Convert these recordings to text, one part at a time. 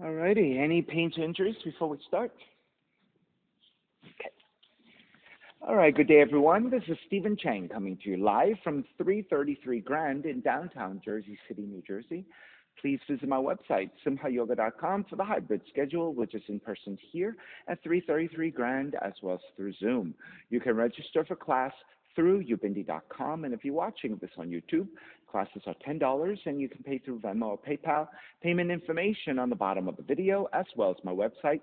Alrighty, any pains or injuries before we start? Okay. All right, good day everyone. This is Stephen Chang coming to you live from 333 Grand in downtown Jersey City, New Jersey. Please visit my website, simhayoga.com, for the hybrid schedule, which is in person here at 333 Grand as well as through Zoom. You can register for class through ubindi.com, and if you're watching this on YouTube, classes are $10 and you can pay through Venmo or PayPal. Payment information on the bottom of the video as well as my website,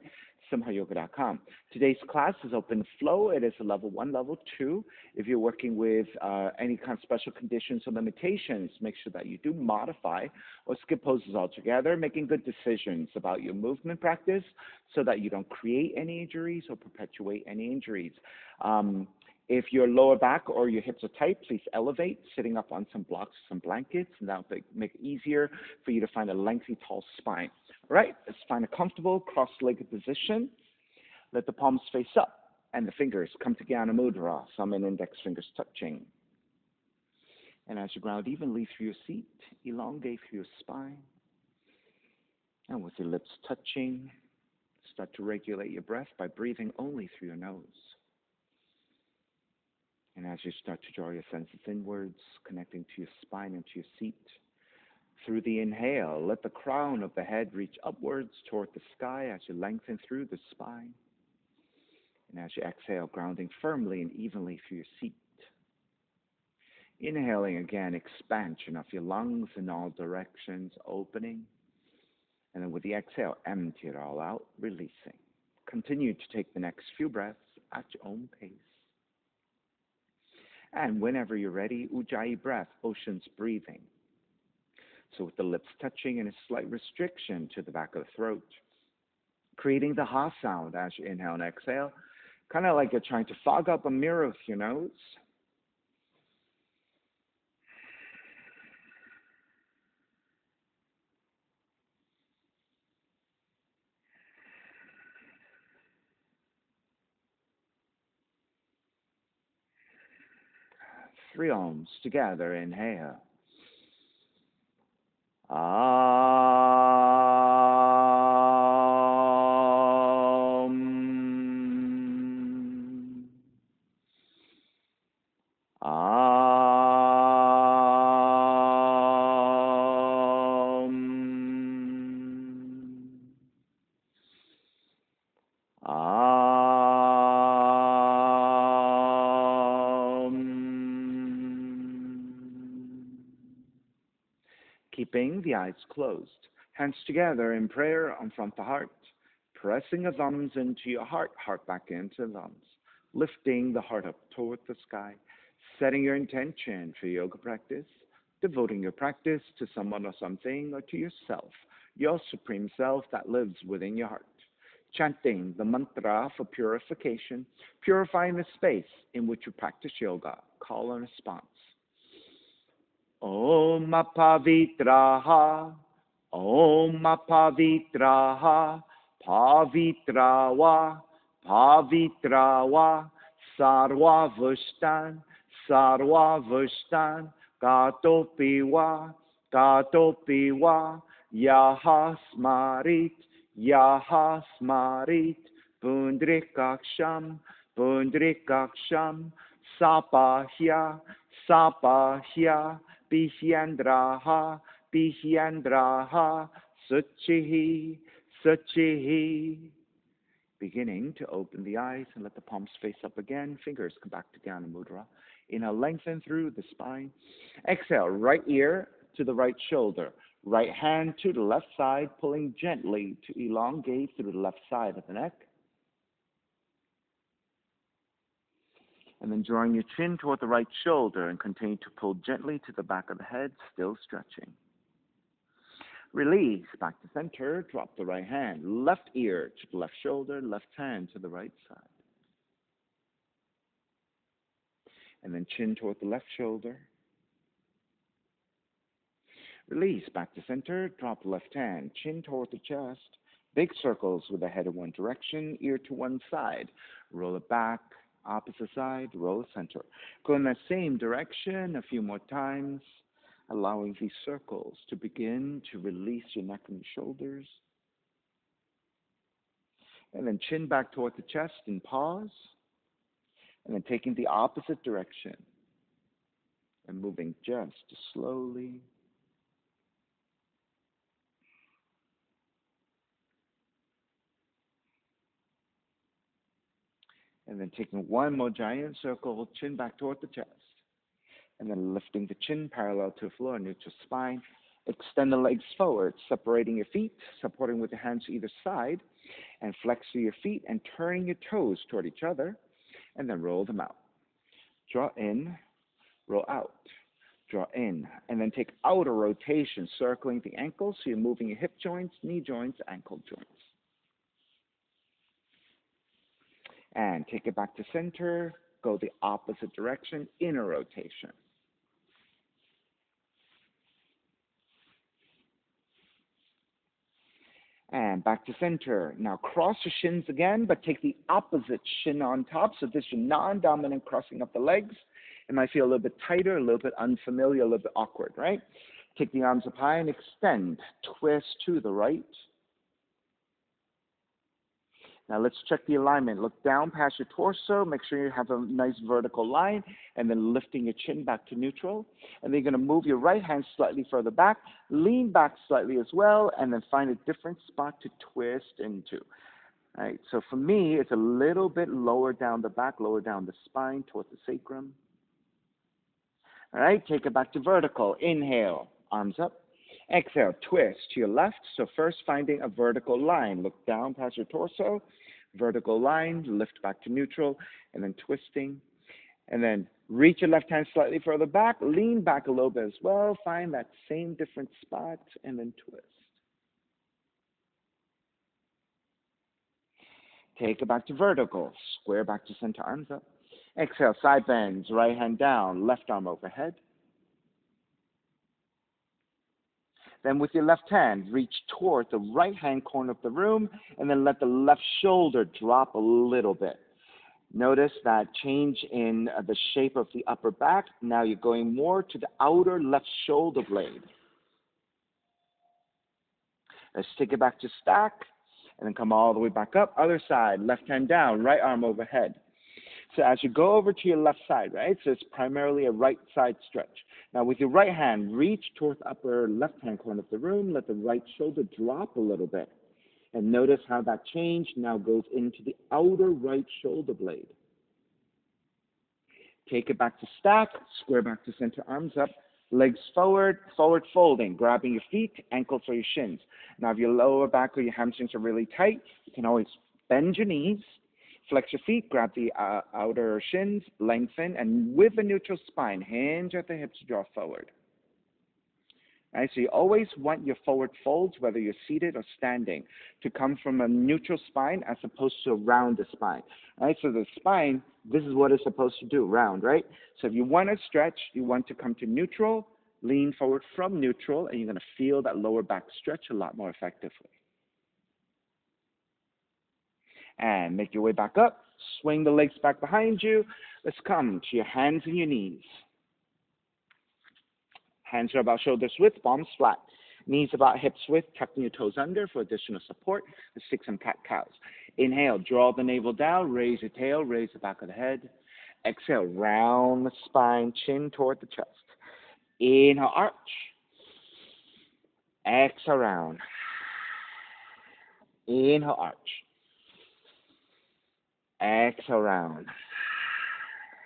simhayoga.com. Today's class is open flow. It is a level 1, level 2. If you're working with any kind of special conditions or limitations, make sure that you do modify or skip poses altogether, making good decisions about your movement practice so that you don't create any injuries or perpetuate any injuries. If your lower back or your hips are tight, please elevate, sitting up on some blocks, some blankets, and that will make it easier for you to find a lengthy, tall spine. All right, let's find a comfortable cross-legged position. Let the palms face up and the fingers come to Jnana Mudra, thumb and index fingers touching. And as you ground evenly through your seat, elongate through your spine. And with your lips touching, start to regulate your breath by breathing only through your nose. And as you start to draw your senses inwards, connecting to your spine and to your seat, through the inhale, let the crown of the head reach upwards toward the sky as you lengthen through the spine. And as you exhale, grounding firmly and evenly through your seat. Inhaling again, expansion of your lungs in all directions, opening. And then with the exhale, empty it all out, releasing. Continue to take the next few breaths at your own pace. And whenever you're ready, Ujjayi breath, ocean's breathing. So with the lips touching and a slight restriction to the back of the throat, creating the ha sound as you inhale and exhale, kind of like you're trying to fog up a mirror with your nose. Three ohms together, inhale. Keeping the eyes closed, hands together in prayer on front of the heart, pressing the thumbs into your heart, heart back into the thumbs, lifting the heart up toward the sky, setting your intention for yoga practice, devoting your practice to someone or something or to yourself, your supreme self that lives within your heart. Chanting the mantra for purification, purifying the space in which you practice yoga, call and response. Om Pavitraha, Om Pavitraha, Pavitrawa, Pavitrawa, Sarvavustan, Sarvavustan, Gatopiwa, Gatopiwa, Yahasmarit, Yahasmarit, Pundrikaksham, Pundrikaksham, Sapahya, Sapahya, Bihyandraha, Bihyandraha, Suchihi, Suchihi. Beginning to open the eyes and let the palms face up again. Fingers come back to Jnana Mudra. Inhale, lengthen through the spine. Exhale, right ear to the right shoulder. Right hand to the left side, pulling gently to elongate through the left side of the neck. And then drawing your chin toward the right shoulder and continue to pull gently to the back of the head, still stretching. Release, back to center, drop the right hand, left ear to the left shoulder, left hand to the right side. And then chin toward the left shoulder. Release, back to center, drop the left hand, chin toward the chest, big circles with the head in one direction, ear to one side. Roll it back, opposite side, roll center. Go in that same direction a few more times, allowing these circles to begin to release your neck and your shoulders. And then chin back toward the chest and pause. And then taking the opposite direction and moving just slowly. And then taking one more giant circle, chin back toward the chest. And then lifting the chin parallel to the floor, neutral spine. Extend the legs forward, separating your feet, supporting with your hands to either side, and flex through your feet and turning your toes toward each other, and then roll them out. Draw in, roll out, draw in, and then take outer rotation, circling the ankles, so you're moving your hip joints, knee joints, ankle joints. And take it back to center, go the opposite direction, inner rotation. And back to center. Now cross your shins again, but take the opposite shin on top. So this is your non-dominant crossing up the legs. It might feel a little bit tighter, a little bit unfamiliar, a little bit awkward, right? Take the arms up high and extend. Twist to the right. Now let's check the alignment. Look down past your torso. Make sure you have a nice vertical line, and then lifting your chin back to neutral. And then you're going to move your right hand slightly further back, lean back slightly as well, and then find a different spot to twist into. All right, so for me, it's a little bit lower down the back, lower down the spine toward the sacrum. All right, take it back to vertical. Inhale, arms up. Exhale, twist to your left. So first finding a vertical line. Look down past your torso, vertical line, lift back to neutral, and then twisting. And then reach your left hand slightly further back, lean back a little bit as well. Find that same different spot, and then twist. Take it back to vertical. Square back to center, arms up. Exhale, side bends, right hand down, left arm overhead. Then with your left hand, reach toward the right-hand corner of the room, and then let the left shoulder drop a little bit. Notice that change in the shape of the upper back. Now you're going more to the outer left shoulder blade. Let's take it back to stack, and then come all the way back up. Other side, left hand down, right arm overhead. So as you go over to your left side, right, so it's primarily a right side stretch. Now with your right hand, reach towards the upper left-hand corner of the room. Let the right shoulder drop a little bit. And notice how that change now goes into the outer right shoulder blade. Take it back to stack, square back to center, arms up, legs forward, forward folding, grabbing your feet, ankles or your shins. Now if your lower back or your hamstrings are really tight, you can always bend your knees, flex your feet, grab the outer shins, lengthen, and with a neutral spine, hinge at the hips, draw forward. All right, so you always want your forward folds, whether you're seated or standing, to come from a neutral spine as opposed to a rounded spine. All right, so the spine, this is what it's supposed to do, round, right? So if you want to stretch, you want to come to neutral, lean forward from neutral, and you're going to feel that lower back stretch a lot more effectively. And make your way back up. Swing the legs back behind you. Let's come to your hands and your knees. Hands are about shoulders width, palms flat. Knees about hips width, tucking your toes under for additional support. Let's take some cat-cows. Inhale, draw the navel down, raise your tail, raise the back of the head. Exhale, round the spine, chin toward the chest. Inhale, arch. Exhale, round. Inhale, arch. Exhale, round.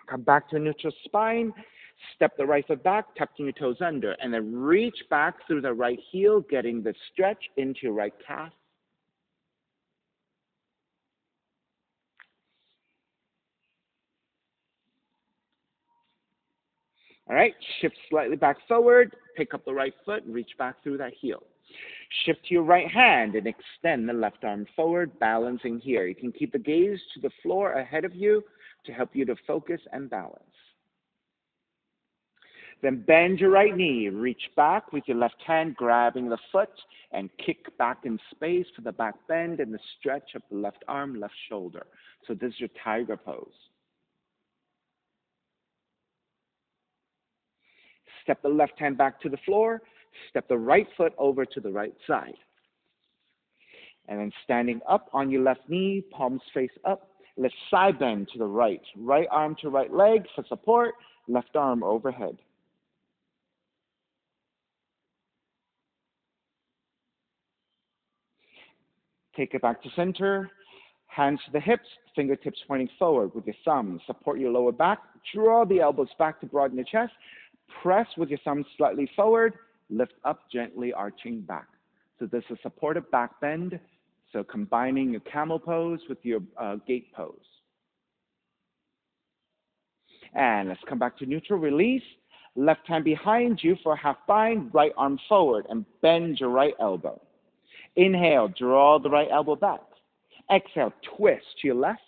Come back to a neutral spine. Step the right foot back, tucking your toes under, and then reach back through the right heel, getting the stretch into your right calf. All right, shift slightly back forward, pick up the right foot, reach back through that heel. Shift to your right hand and extend the left arm forward, balancing here. You can keep the gaze to the floor ahead of you to help you to focus and balance. Then bend your right knee, reach back with your left hand, grabbing the foot, and kick back in space for the back bend and the stretch of the left arm, left shoulder. So this is your tiger pose. Step the left hand back to the floor, step the right foot over to the right side. And then standing up on your left knee, palms face up. Let's side bend to the right. Right arm to right leg for support. Left arm overhead. Take it back to center. Hands to the hips, fingertips pointing forward with your thumbs. Support your lower back. Draw the elbows back to broaden your chest. Press with your thumbs slightly forward. Lift up, gently arching back. So this is supportive back bend. So combining your camel pose with your gate pose. And let's come back to neutral. Release. Left hand behind you for a half bind. Right arm forward and bend your right elbow. Inhale, draw the right elbow back. Exhale, twist to your left.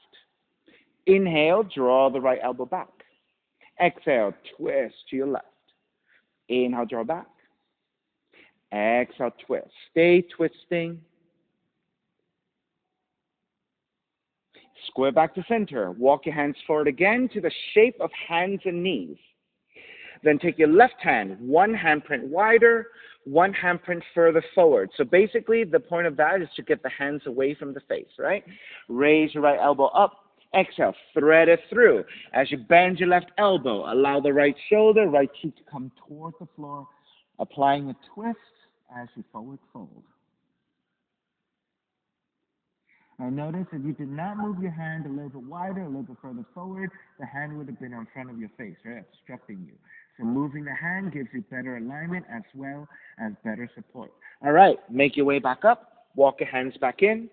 Inhale, draw the right elbow back. Exhale, twist to your left. Inhale, draw back. Exhale, twist. Stay twisting. Square back to center. Walk your hands forward again to the shape of hands and knees. Then take your left hand, one handprint wider, one handprint further forward. So basically, the point of that is to get the hands away from the face, right? Raise your right elbow up. Exhale, thread it through. As you bend your left elbow, allow the right shoulder, right cheek to come towards the floor, applying a twist as you forward fold. Now notice if you did not move your hand a little bit wider, a little bit further forward, the hand would have been in front of your face, right, obstructing you. So moving the hand gives you better alignment as well as better support. All right, make your way back up, walk your hands back in,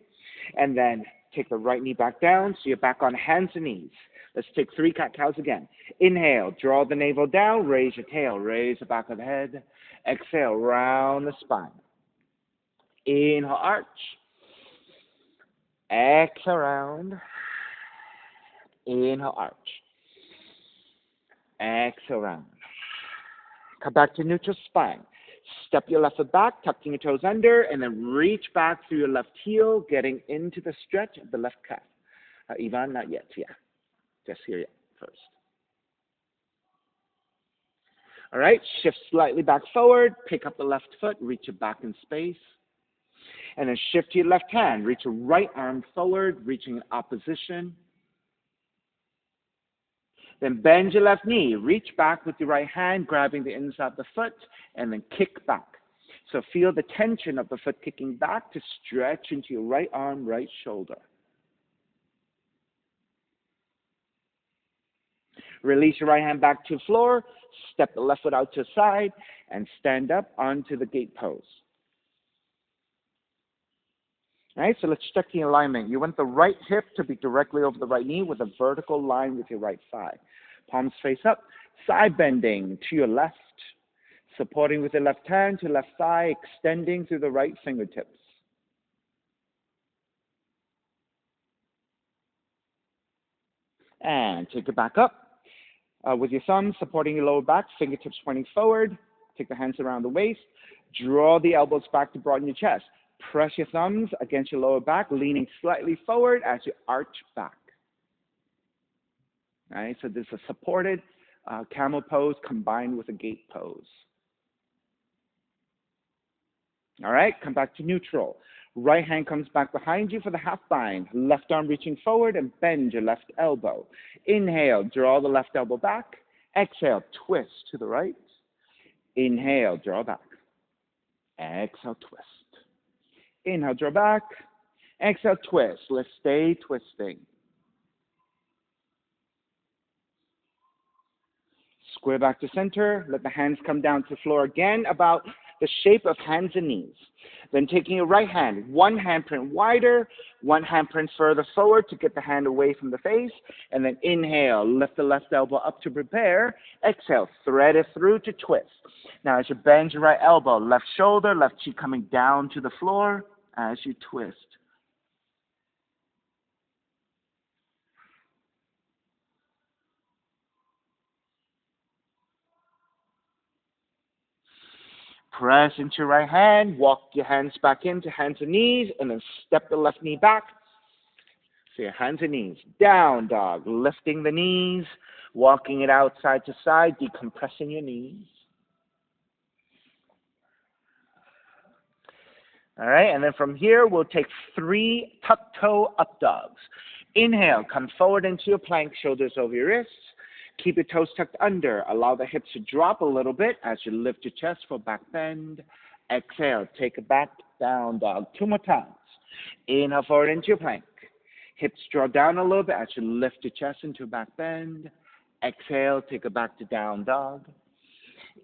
and then take the right knee back down so you're back on hands and knees. Let's take 3 cat-cows again. Inhale, draw the navel down, raise your tail, raise the back of the head. Exhale, round the spine. Inhale, arch. Exhale, round. Inhale, arch. Exhale, round. Come back to neutral spine. Step your left foot back, tucking your toes under, and then reach back through your left heel, getting into the stretch of the left calf. Ivan, not yet, yeah. Just here yet first. All right, shift slightly back forward, pick up the left foot, reach it back in space. And then shift to your left hand, reach your right arm forward, reaching in opposition. Then bend your left knee, reach back with your right hand, grabbing the inside of the foot, and then kick back. So feel the tension of the foot kicking back to stretch into your right arm, right shoulder. Release your right hand back to the floor, step the left foot out to the side, and stand up onto the gate pose. All right, so let's check the alignment. You want the right hip to be directly over the right knee with a vertical line with your right thigh. Palms face up, side bending to your left, supporting with the left hand to left thigh, extending through the right fingertips. And take it back up with your thumbs supporting your lower back, fingertips pointing forward. Take the hands around the waist. Draw the elbows back to broaden your chest. Press your thumbs against your lower back, leaning slightly forward as you arch back. All right, so this is a supported camel pose combined with a gate pose. All right, come back to neutral. Right hand comes back behind you for the half bind. Left arm reaching forward and bend your left elbow. Inhale, draw the left elbow back. Exhale, twist to the right. Inhale, draw back. Exhale, twist. Inhale, draw back. Exhale, twist. Let's stay twisting. Square back to center. Let the hands come down to the floor again, about the shape of hands and knees. Then taking your right hand, one handprint wider, one handprint further forward to get the hand away from the face. And then inhale, lift the left elbow up to prepare. Exhale, thread it through to twist. Now as you bend your right elbow, left shoulder, left cheek coming down to the floor as you twist. Press into your right hand, walk your hands back into hands and knees, and then step the left knee back. So your hands and knees, down dog, lifting the knees, walking it out side to side, decompressing your knees. All right, and then from here, we'll take 3 tuck toe up dogs. Inhale, come forward into your plank, shoulders over your wrists. Keep your toes tucked under. Allow the hips to drop a little bit as you lift your chest for back bend. Exhale, take it back, down dog. 2 more times. Inhale forward into your plank. Hips draw down a little bit as you lift your chest into a back bend. Exhale, take it back to down dog.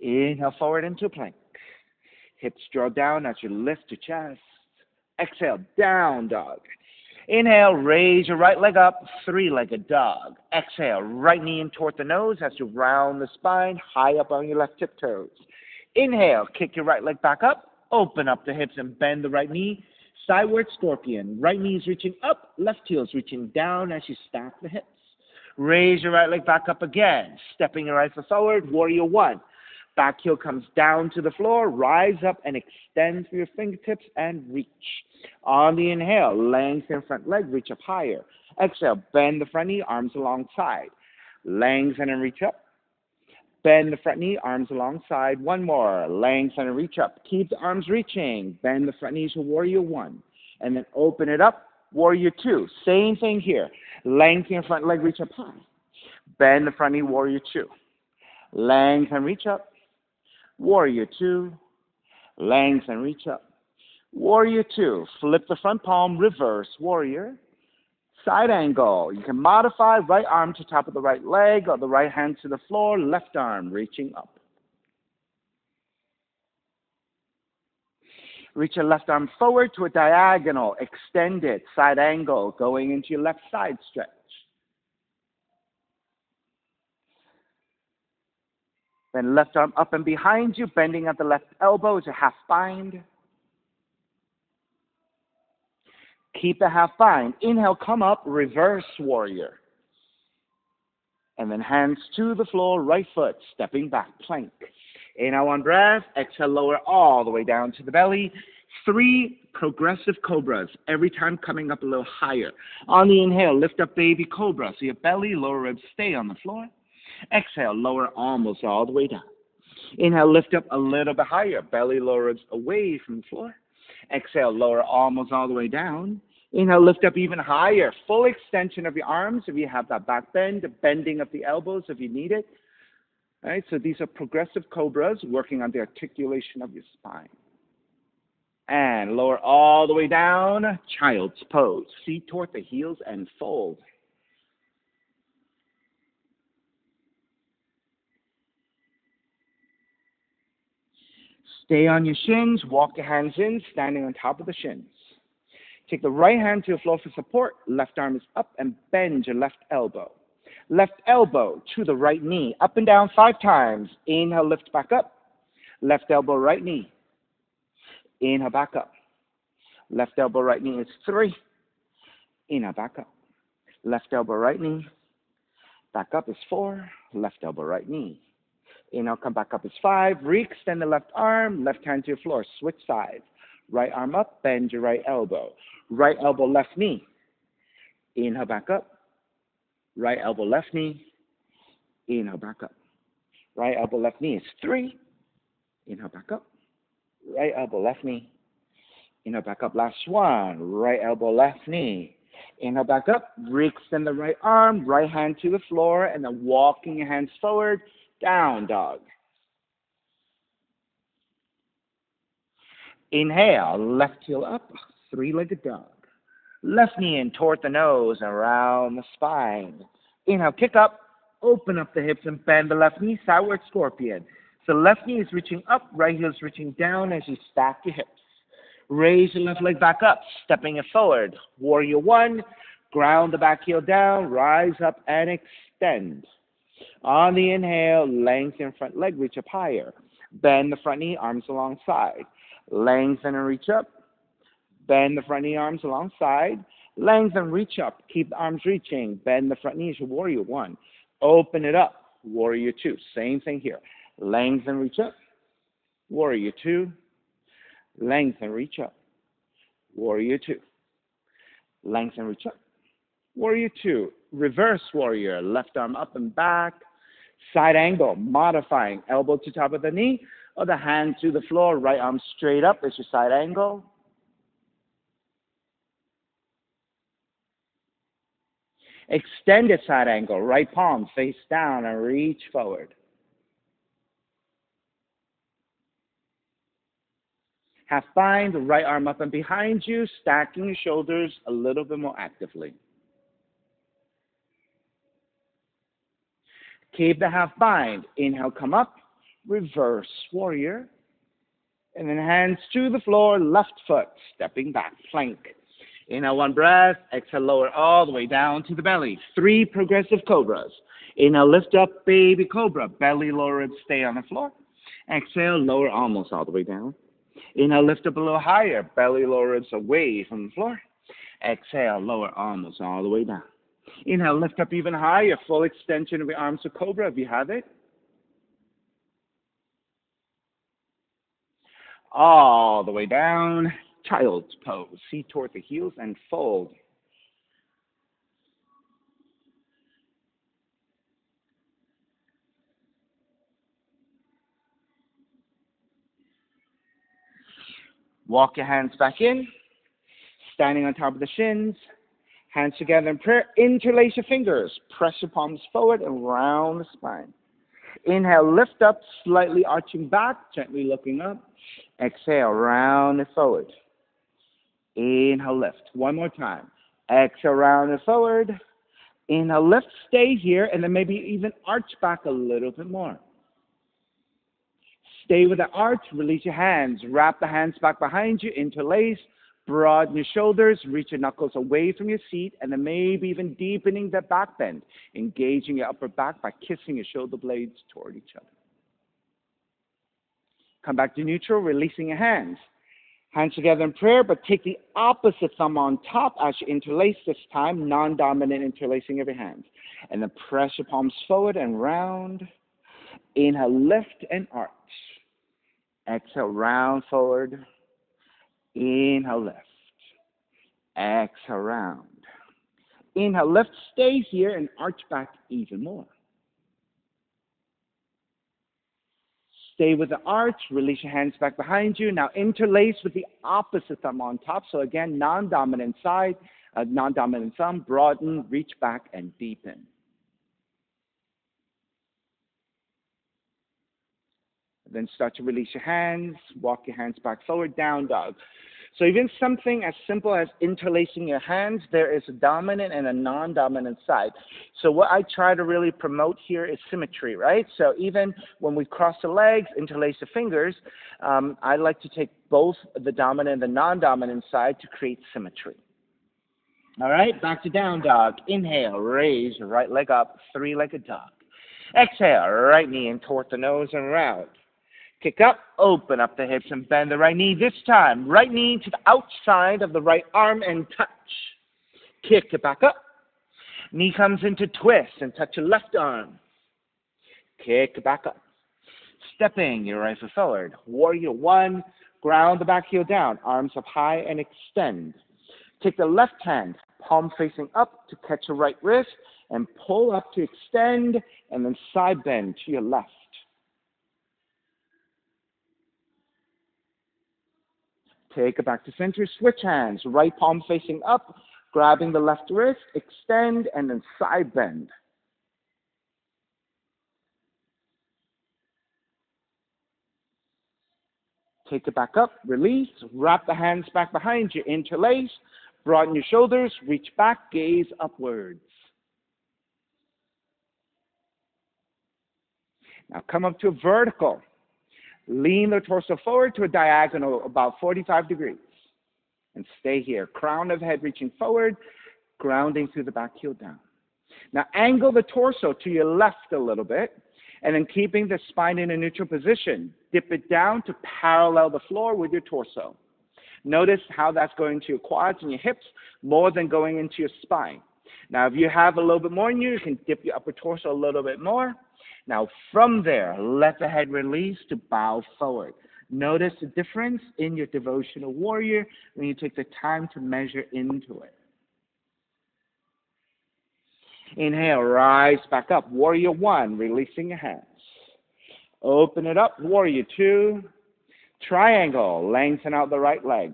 Inhale forward into a plank. Hips draw down as you lift your chest. Exhale, down dog. Inhale, raise your right leg up, 3-legged dog. Exhale, right knee in toward the nose as you round the spine, high up on your left tiptoes. Inhale, kick your right leg back up, open up the hips and bend the right knee. Sideward scorpion, right knee is reaching up, left heel is reaching down as you stack the hips. Raise your right leg back up again, stepping your right foot forward, warrior 1. Back heel comes down to the floor, rise up and extend through your fingertips and reach. On the inhale, lengthen front leg, reach up higher. Exhale, bend the front knee, arms alongside. Lengthen and reach up. Bend the front knee, arms alongside. 1 more. Lengthen and reach up. Keep the arms reaching. Bend the front knees to warrior 1. And then open it up, warrior 2. Same thing here. Lengthen your front leg, reach up high. Bend the front knee, warrior 2. Lengthen, reach up. Warrior 2. Lengthen, reach up. Warrior 2. Flip the front palm, reverse warrior. Side angle. You can modify right arm to top of the right leg or the right hand to the floor, left arm reaching up. Reach your left arm forward to a diagonal, extend it, side angle, going into your left side stretch. Then left arm up and behind you, bending at the left elbow as a half bind. Keep the half bind. Inhale, come up, reverse warrior. And then hands to the floor, right foot, stepping back, plank. Inhale, 1 breath. Exhale, lower all the way down to the belly. 3 progressive cobras, every time coming up a little higher. On the inhale, lift up baby cobra. So your belly, lower ribs stay on the floor. Exhale, lower almost all the way down. Inhale, lift up a little bit higher. Belly, lower ribs away from the floor. Exhale, lower almost all the way down. Inhale, lift up even higher. Full extension of your arms if you have that back bend, bending of the elbows if you need it. All right, so these are progressive cobras working on the articulation of your spine. And lower all the way down, child's pose. Feet toward the heels and fold. Stay on your shins, walk your hands in, standing on top of the shins. Take the right hand to the floor for support. Left arm is up and bend your left elbow. Left elbow to the right knee, up and down 5 times. Inhale, lift back up. Left elbow, right knee. Inhale, back up. Left elbow, right knee is 3. Inhale, back up. Left elbow, right knee. Back up is 4. Left elbow, right knee. Inhale, come back up is 5. Re-extend the left arm, left hand to your floor. Switch sides. Right arm up, bend your right elbow. Right elbow, left knee. Inhale, back up. Right elbow, left knee. Inhale, back up. Right elbow, left knee is 3. Inhale, back up. Right elbow, left knee. Inhale, back up. Last one. Right elbow, left knee. Inhale, back up. Re-extend the right arm, right hand to the floor, and then walking your hands forward. Down dog. Inhale, left heel up, 3-legged dog. Left knee in toward the nose, around the spine. Inhale, kick up, open up the hips and bend the left knee, sideward scorpion. So left knee is reaching up, right heel is reaching down as you stack your hips. Raise your left leg back up, stepping it forward. Warrior 1, ground the back heel down, rise up and extend. On the inhale, lengthen front leg, reach up higher. Bend the front knee, arms alongside. Lengthen and reach up. Bend the front knee, arms alongside. Lengthen, reach up. Keep the arms reaching. Bend the front knees, warrior 1. Open it up, warrior 2. Same thing here. Lengthen, reach up. Warrior 2. Lengthen, reach up. Warrior 2. Lengthen, reach up. Warrior 2. Reverse warrior. Left arm up and back. Side angle, modifying. Elbow to top of the knee or the hand to the floor. Right arm straight up is your side angle. Extended side angle, right palm face down and reach forward. Half bind, right arm up and behind you, stacking your shoulders a little bit more actively. Keep the half bind. Inhale, come up, reverse warrior. And then hands to the floor, left foot, stepping back, plank. Inhale, one breath. Exhale, lower all the way down to the belly. 3 progressive cobras. Inhale, lift up, baby cobra. Belly lower ribs stay on the floor. Exhale, lower almost all the way down. Inhale, lift up a little higher. Belly lower ribs away from the floor. Exhale, lower almost all the way down. Inhale, lift up even higher. Full extension of your arms to cobra if you have it. All the way down. Child's pose. Seat toward the heels and fold. Walk your hands back in. Standing on top of the shins. Hands together in prayer. Interlace your fingers. Press your palms forward and round the spine. Inhale, lift up, slightly arching back, gently looking up. Exhale, round it forward. Inhale, lift. One more time. Exhale, round it forward. Inhale, lift, stay here, and then maybe even arch back a little bit more. Stay with the arch, release your hands. Wrap the hands back behind you, interlace. Broaden your shoulders, reach your knuckles away from your seat, and then maybe even deepening that back bend, engaging your upper back by kissing your shoulder blades toward each other. Come back to neutral, releasing your hands. Hands together in prayer, but take the opposite thumb on top as you interlace this time, non-dominant interlacing of your hands. And then press your palms forward and round. Inhale, lift and arch. Exhale, round forward. Inhale, lift. Exhale, round. Inhale, lift, stay here and arch back even more. Stay with the arch, release your hands back behind you. Now interlace with the opposite thumb on top. So again, non-dominant side, non-dominant thumb, broaden, reach back and deepen. Then start to release your hands, walk your hands back forward, down dog. So even something as simple as interlacing your hands, there is a dominant and a non-dominant side. So what I try to really promote here is symmetry, right? So even when we cross the legs, interlace the fingers, I like to take both the dominant and the non-dominant side to create symmetry. All right, back to down dog. Inhale, raise your right leg up, 3-legged dog. Exhale, right knee in toward the nose and round. Kick up, open up the hips and bend the right knee. This time, right knee to the outside of the right arm and touch. Kick it back up. Knee comes into twist and touch your left arm. Kick it back up. Stepping your right foot forward. Warrior 1, ground the back heel down. Arms up high and extend. Take the left hand, palm facing up to catch your right wrist and pull up to extend and then side bend to your left. Take it back to center, switch hands, right palm facing up, grabbing the left wrist, extend, and then side bend. Take it back up, release, wrap the hands back behind you, interlace, broaden your shoulders, reach back, gaze upwards. Now come up to a vertical. Lean the torso forward to a diagonal about 45 degrees. And stay here. Crown of the head reaching forward, grounding through the back heel down. Now angle the torso to your left a little bit, and then keeping the spine in a neutral position. Dip it down to parallel the floor with your torso. Notice how that's going to your quads and your hips more than going into your spine. Now if you have a little bit more in you, you can dip your upper torso a little bit more. Now, from there, let the head release to bow forward. Notice the difference in your devotional warrior when you take the time to measure into it. Inhale, rise back up. Warrior 1, releasing your hands. Open it up. Warrior 2, triangle, lengthen out the right leg.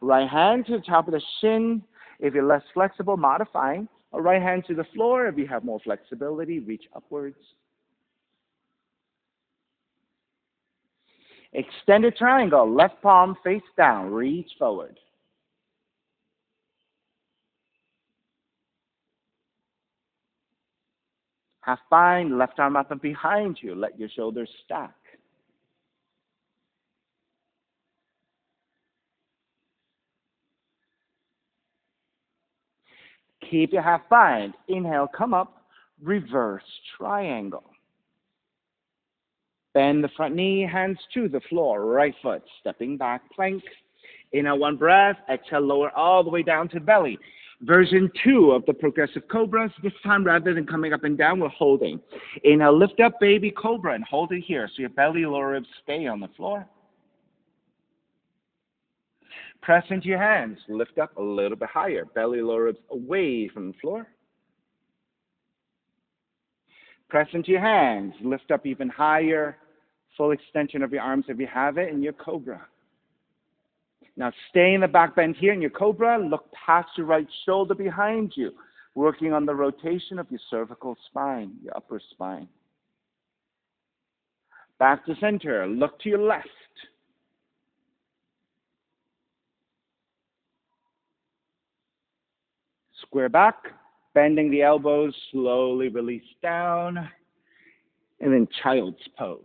Right hand to the top of the shin. If you're less flexible, modifying. A right hand to the floor. If you have more flexibility, reach upwards. Extended triangle, left palm face down, reach forward. Half bind, left arm up and behind you. Let your shoulders stack. Keep your half bind. Inhale, come up, reverse triangle. Bend the front knee, hands to the floor, right foot, stepping back, plank. Inhale, one breath. Exhale, lower all the way down to belly. Version 2 of the progressive cobras. This time, rather than coming up and down, we're holding. Inhale, lift up, baby cobra, and hold it here so your belly, lower ribs stay on the floor. Press into your hands. Lift up a little bit higher. Belly, lower ribs away from the floor. Press into your hands. Lift up even higher. Full extension of your arms if you have it in your cobra. Now stay in the back bend here in your cobra. Look past your right shoulder behind you, working on the rotation of your cervical spine, your upper spine. Back to center. Look to your left. Square back, bending the elbows, slowly release down, and then child's pose.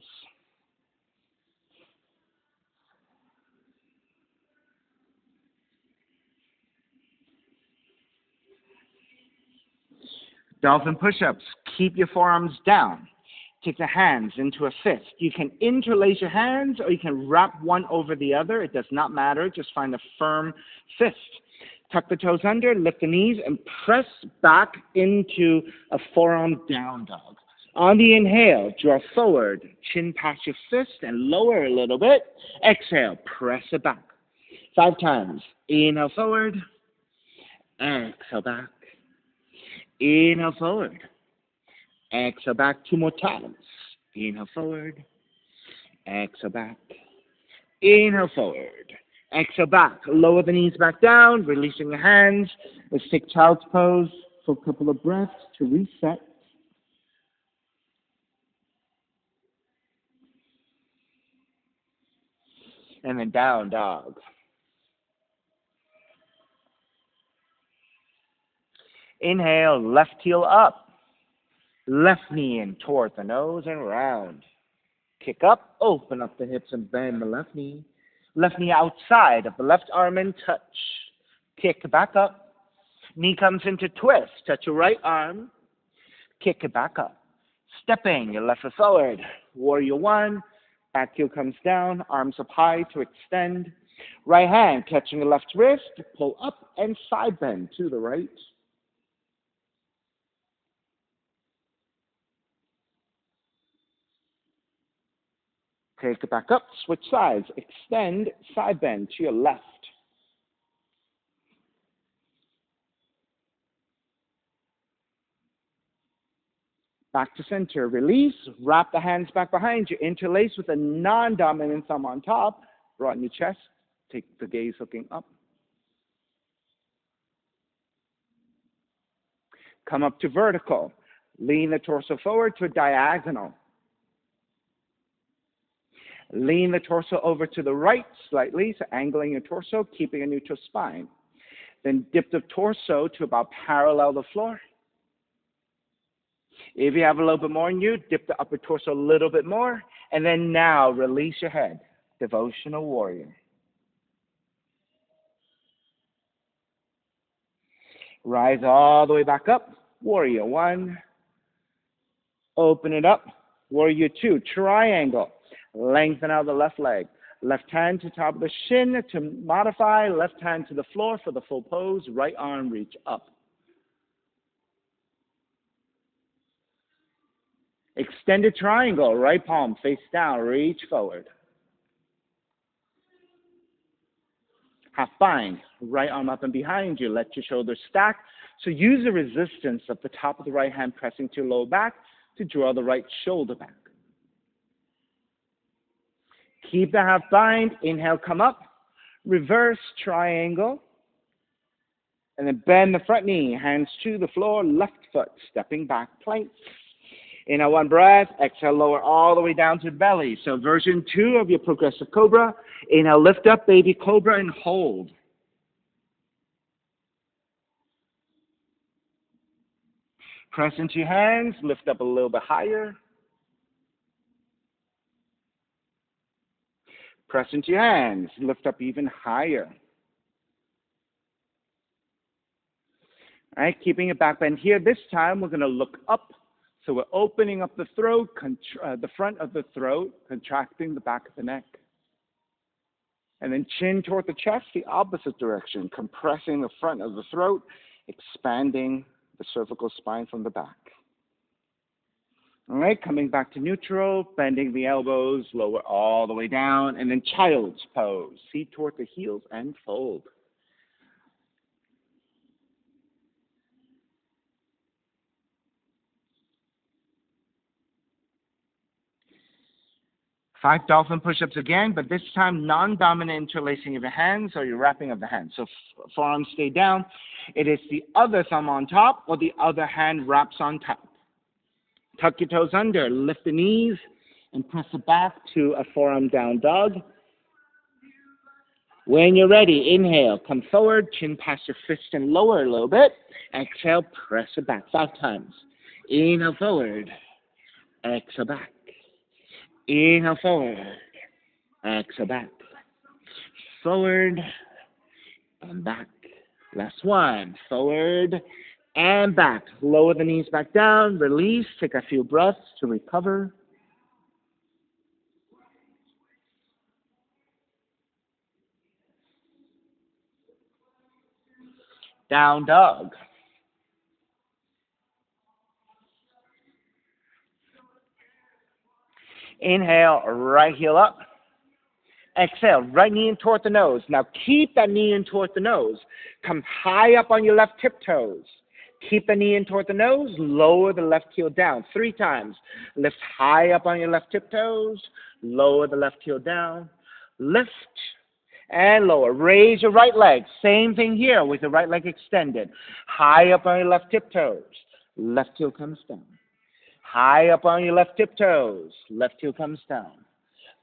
Dolphin push-ups. Keep your forearms down. Take the hands into a fist. You can interlace your hands or you can wrap one over the other. It does not matter. Just find a firm fist. Tuck the toes under, lift the knees, and press back into a forearm down dog. On the inhale, draw forward, chin past your fist, and lower a little bit. Exhale, press it back. 5 times. Inhale forward, exhale back. Inhale forward, exhale back. 2 more times. Inhale forward, exhale back. Inhale forward. Exhale back. Lower the knees back down, releasing the hands. Let's take child's pose for a couple of breaths to reset. And then down dog. Inhale, left heel up. Left knee in towards the nose and round. Kick up, open up the hips and bend the left knee. Left knee outside of the left arm and touch. Kick back up. Knee comes into twist. Touch your right arm. Kick it back up. Stepping your left foot forward. Warrior 1. Back heel comes down. Arms up high to extend. Right hand catching the left wrist. Pull up and side bend to the right. Take it back up, switch sides, extend, side bend to your left. Back to center, release, wrap the hands back behind you, interlace with a non-dominant thumb on top, broaden your chest, take the gaze looking up. Come up to vertical, lean the torso forward to a diagonal. Lean the torso over to the right slightly, so angling your torso, keeping a neutral spine. Then dip the torso to about parallel the floor. If you have a little bit more in you, dip the upper torso a little bit more. And then now release your head. Devotional warrior. Rise all the way back up. Warrior 1. Open it up. Warrior 2. Triangle. Lengthen out the left leg. Left hand to top of the shin to modify. Left hand to the floor for the full pose. Right arm reach up. Extended triangle. Right palm face down. Reach forward. Half bind. Right arm up and behind you. Let your shoulders stack. So use the resistance of the top of the right hand pressing to your low back to draw the right shoulder back. Keep the half bind. Inhale, come up. Reverse triangle. And And then bend the front knee, hands to the floor, left foot, stepping back, plank. Inhale, one breath. Exhale, lower all the way down to belly. So version 2 of your progressive cobra. Inhale, lift up, baby cobra, and hold. Press into your hands, lift up a little bit higher. Press into your hands, lift up even higher. All right, keeping your back bend here. This time we're going to look up. So we're opening up the throat, the front of the throat, contracting the back of the neck. And then chin toward the chest, the opposite direction, compressing the front of the throat, expanding the cervical spine from the back. All right, coming back to neutral, bending the elbows, lower all the way down, and then child's pose. Feet toward the heels and fold. Five dolphin push-ups again, but this time non-dominant interlacing of your hands or your wrapping of the hands. So forearms stay down. It is the other thumb on top or the other hand wraps on top. Tuck your toes under, lift the knees, and press it back to a forearm down dog. When you're ready, inhale, come forward, chin past your fist and lower a little bit. Exhale, press it back 5 times. Inhale forward, exhale back. Inhale forward, exhale back. Forward and back. Last one, forward and back. Lower the knees back down, release, take a few breaths to recover. Down dog. Inhale, right heel up. Exhale, right knee in toward the nose. Now keep that knee in toward the nose. Come high up on your left tiptoes. Keep the knee in toward the nose. Lower the left heel down 3 times. Lift high up on your left tiptoes. Lower the left heel down. Lift and lower. Raise your right leg. Same thing here with the right leg extended. High up on your left tiptoes. Left heel comes down. High up on your left tiptoes. Left heel comes down.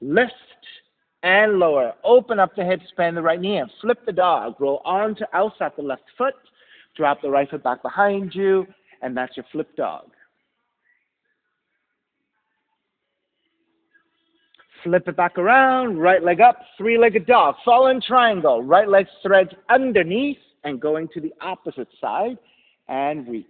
Lift and lower. Open up the hips, bend the right knee, and flip the dog. Roll on to outside the left foot. Drop the right foot back behind you, and that's your flip dog. Flip it back around, right leg up, 3-legged dog. Fallen triangle. Right leg threads underneath and going to the opposite side and reach.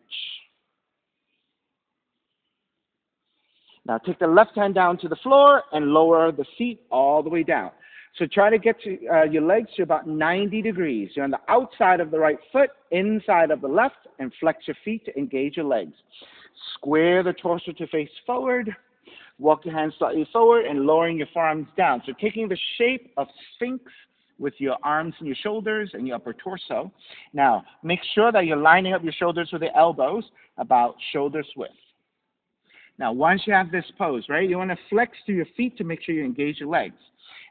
Now take the left hand down to the floor and lower the feet all the way down. So try to get to, your legs to about 90 degrees. You're on the outside of the right foot, inside of the left, and flex your feet to engage your legs. Square the torso to face forward. Walk your hands slightly forward and lowering your forearms down. So taking the shape of Sphinx with your arms and your shoulders and your upper torso. Now, make sure that you're lining up your shoulders with the elbows about shoulder width. Now, once you have this pose, right, you want to flex to your feet to make sure you engage your legs.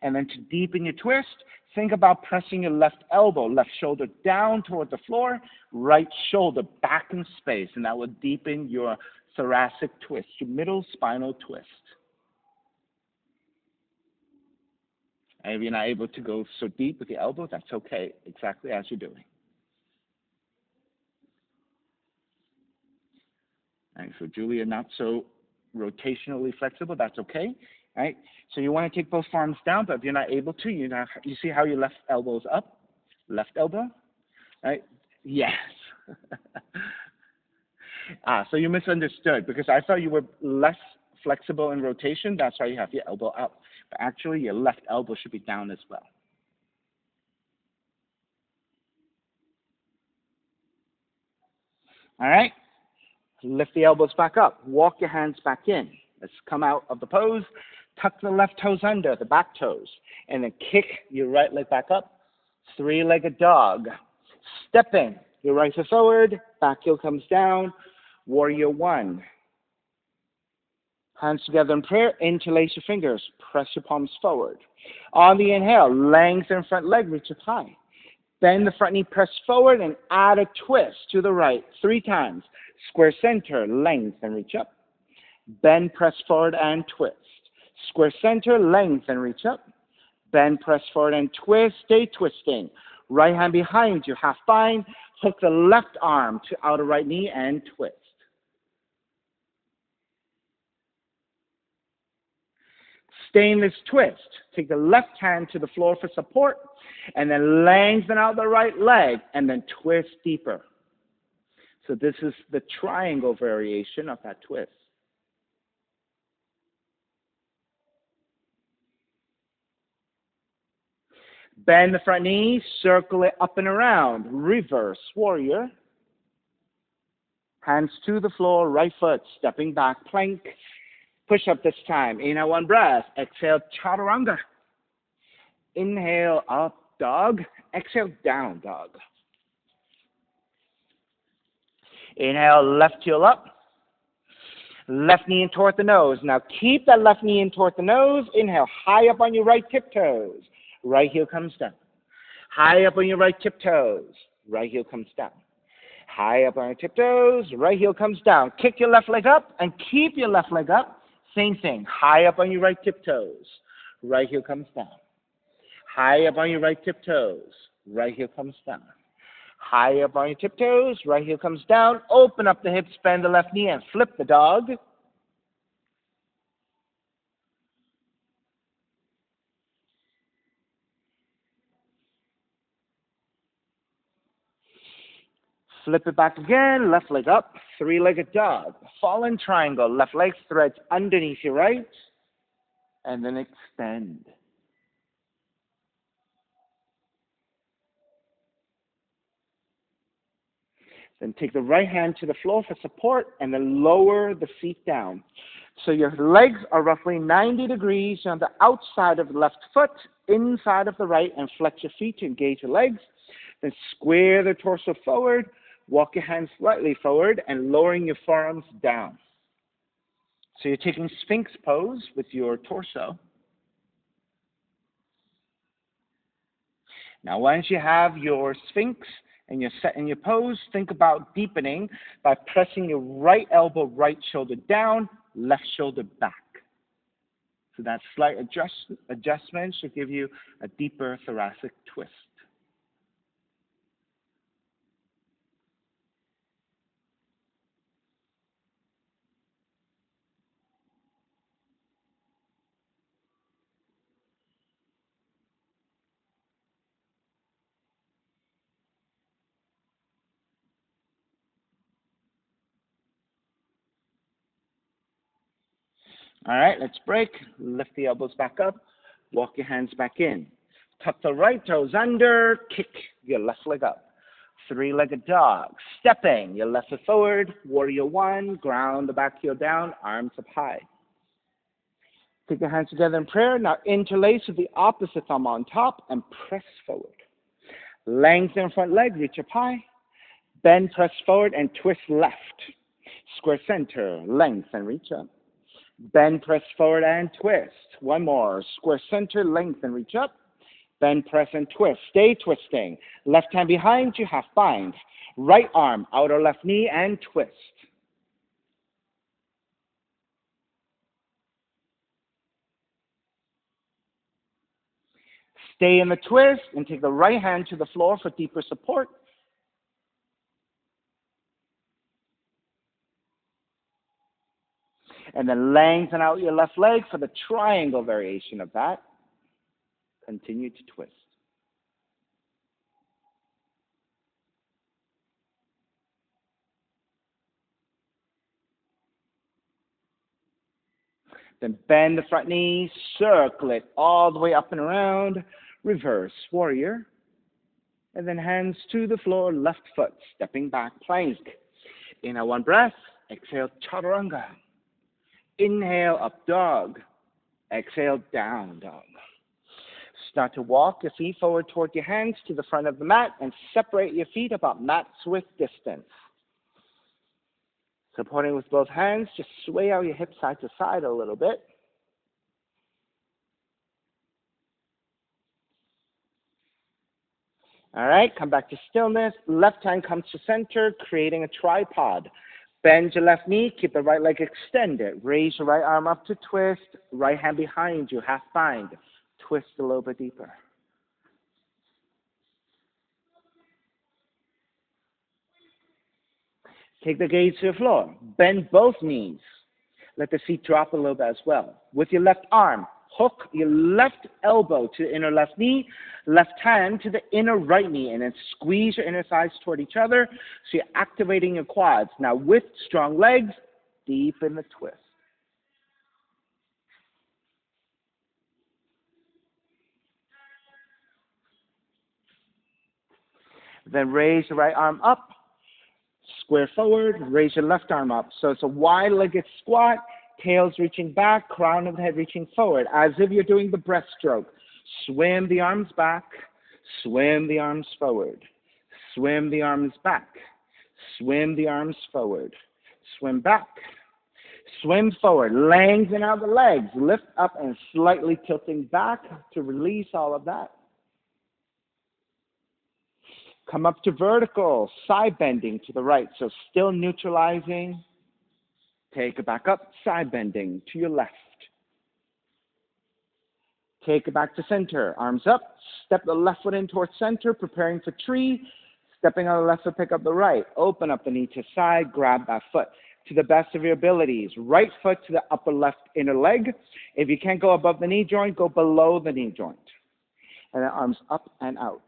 And then to deepen your twist, think about pressing your left elbow, left shoulder down toward the floor, right shoulder back in space, and that will deepen your thoracic twist, your middle spinal twist. And if you're not able to go so deep with the elbow, that's okay, exactly as you're doing. All right, so Julia, not so rotationally flexible, that's okay. All right, so you want to take both arms down, but if you're not able to, you see how your left elbow is up? Left elbow, all right? Yes. So you misunderstood because I thought you were less flexible in rotation. That's why you have your elbow up. But actually, your left elbow should be down as well. All right? Lift the elbows back up. Walk your hands back in. Let's come out of the pose. Tuck the left toes under, the back toes. And then kick your right leg back up. 3-legged dog. Step in. Your right foot forward. Back heel comes down. Warrior 1. Hands together in prayer. Interlace your fingers. Press your palms forward. On the inhale, lengthen front leg. Reach up high. Bend the front knee, press forward, and add a twist to the right 3 times. Square center, length, and reach up. Bend, press forward, and twist. Square center, length, and reach up. Bend, press forward, and twist. Stay twisting. Right hand behind you, half bind. Hook the left arm to outer right knee and twist. Stay in this twist. Take the left hand to the floor for support, and then lengthen out the right leg, and then twist deeper. So this is the triangle variation of that twist. Bend the front knee, circle it up and around. Reverse warrior. Hands to the floor, right foot, stepping back, plank. Push up this time. Inhale, 1 breath. Exhale, chaturanga. Inhale, up, dog. Exhale, down, dog. Inhale, left heel up. Left knee in toward the nose. Now keep that left knee in toward the nose. Inhale, high up on your right tiptoes. Right heel comes down. High up on your right tiptoes. Right heel comes down. High up on your tiptoes. Right heel comes down. Kick your left leg up and keep your left leg up. Same thing. High up on your right tiptoes. Right heel comes down. High up on your right tiptoes. Right heel comes down. High up on your tiptoes. Right heel comes down. Open up the hips. Bend the left knee and flip the dog. Flip it back again, left leg up, 3-legged dog. Fallen triangle, left leg threads underneath your right, and then extend. Then take the right hand to the floor for support, and then lower the feet down. So your legs are roughly 90 degrees on the outside of the left foot, inside of the right, and flex your feet to engage your legs. Then square the torso forward. Walk your hands slightly forward and lowering your forearms down. So you're taking Sphinx pose with your torso. Now once you have your Sphinx and you're set in your pose, think about deepening by pressing your right elbow, right shoulder down, left shoulder back. So that slight adjustment should give you a deeper thoracic twist. All right, let's break. Lift the elbows back up. Walk your hands back in. Tuck the right toes under. Kick your left leg up. 3-legged dog. Stepping your left foot forward. Warrior 1. Ground the back heel down. Arms up high. Take your hands together in prayer. Now interlace with the opposite thumb on top and press forward. Lengthen front leg. Reach up high. Bend, press forward, and twist left. Square center. Length and reach up. Bend, press forward, and twist. One more. Square center, length, and reach up. Bend, press, and twist. Stay twisting. Left hand behind you, half bind. Right arm, outer left knee, and twist. Stay in the twist and take the right hand to the floor for deeper support. And then lengthen out your left leg for the triangle variation of that. Continue to twist. Then bend the front knee, circle it all the way up and around. Reverse warrior. And then hands to the floor, left foot, stepping back, plank. Inhale, 1 breath. Exhale, chaturanga. Inhale, up dog. Exhale, down dog. Start to walk your feet forward toward your hands to the front of the mat and separate your feet about mat's width distance. Supporting with both hands, just sway out your hips side to side a little bit. All right, come back to stillness. Left hand comes to center, creating a tripod. Bend your left knee, keep the right leg extended. Raise your right arm up to twist. Right hand behind you, half bind. Twist a little bit deeper. Take the gaze to the floor. Bend both knees. Let the feet drop a little bit as well. With your left arm, hook your left elbow to the inner left knee, left hand to the inner right knee, and then squeeze your inner thighs toward each other so you're activating your quads. Now with strong legs, deepen the twist. Then raise your right arm up, square forward, raise your left arm up. So it's a wide-legged squat, tails reaching back, crown of the head reaching forward, as if you're doing the breaststroke. Swim the arms back, swim the arms forward, swim the arms back, swim the arms forward, swim back, swim forward, lengthen out the legs, lift up and slightly tilting back to release all of that. Come up to vertical, side bending to the right, so still neutralizing. Take it back up, side bending to your left. Take it back to center, arms up, step the left foot in towards center, preparing for tree, stepping on the left foot, pick up the right, open up the knee to side, grab that foot. To the best of your abilities, right foot to the upper left inner leg. If you can't go above the knee joint, go below the knee joint. And then arms up and out.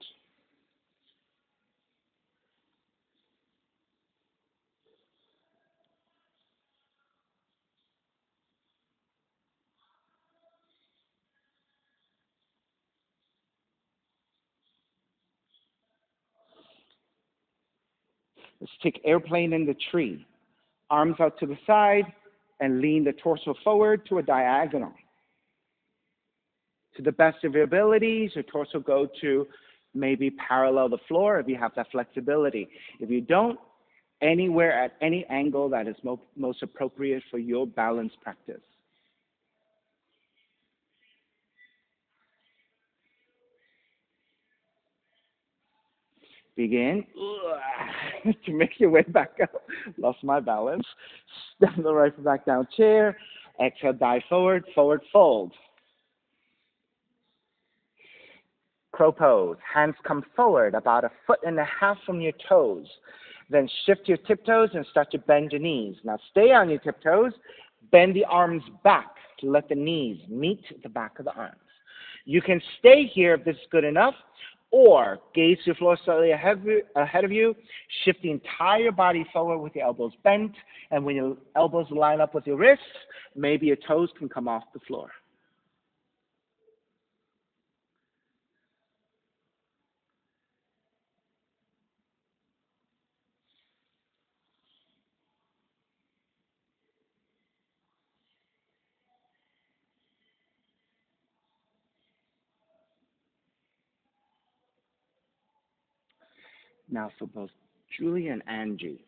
Let's take airplane in the tree. Arms out to the side and lean the torso forward to a diagonal. To the best of your abilities, your torso go to maybe parallel the floor if you have that flexibility. If you don't, anywhere at any angle that is most appropriate for your balance practice. Begin to make your way back up. Lost my balance. Step the right foot back down, chair. Exhale, dive forward, forward fold. Crow pose. Hands come forward about 1.5 feet from your toes. Then shift your tiptoes and start to bend your knees. Now stay on your tiptoes. Bend the arms back to let the knees meet the back of the arms. You can stay here if this is good enough, or gaze to the floor slightly ahead of you. Shift the entire body forward with your elbows bent, and when your elbows line up with your wrists, maybe your toes can come off the floor. Now for both Julie and Angie,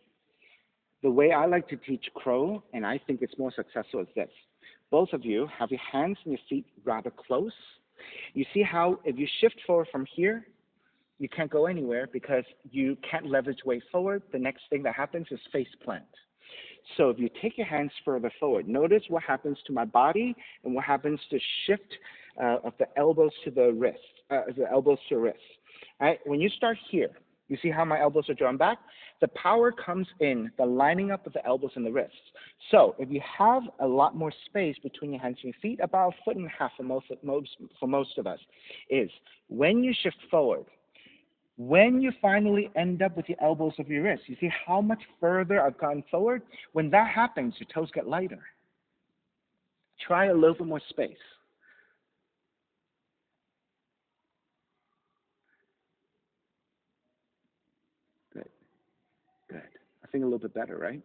the way I like to teach crow, and I think it's more successful, is this. Both of you have your hands and your feet rather close. You see how if you shift forward from here, you can't go anywhere because you can't leverage weight forward. The next thing that happens is face plant. So if you take your hands further forward, notice what happens to my body and what happens to shift of the elbows to the wrist, the elbows to wrists. All right? When you start here, you see how my elbows are drawn back? The power comes in the lining up of the elbows and the wrists. So if you have a lot more space between your hands and your feet, about 1.5 feet for most of us, is when you shift forward, when you finally end up with the elbows of your wrists, you see how much further I've gone forward? When that happens, your toes get lighter. Try a little bit more space. Good, good. I think a little bit better, right?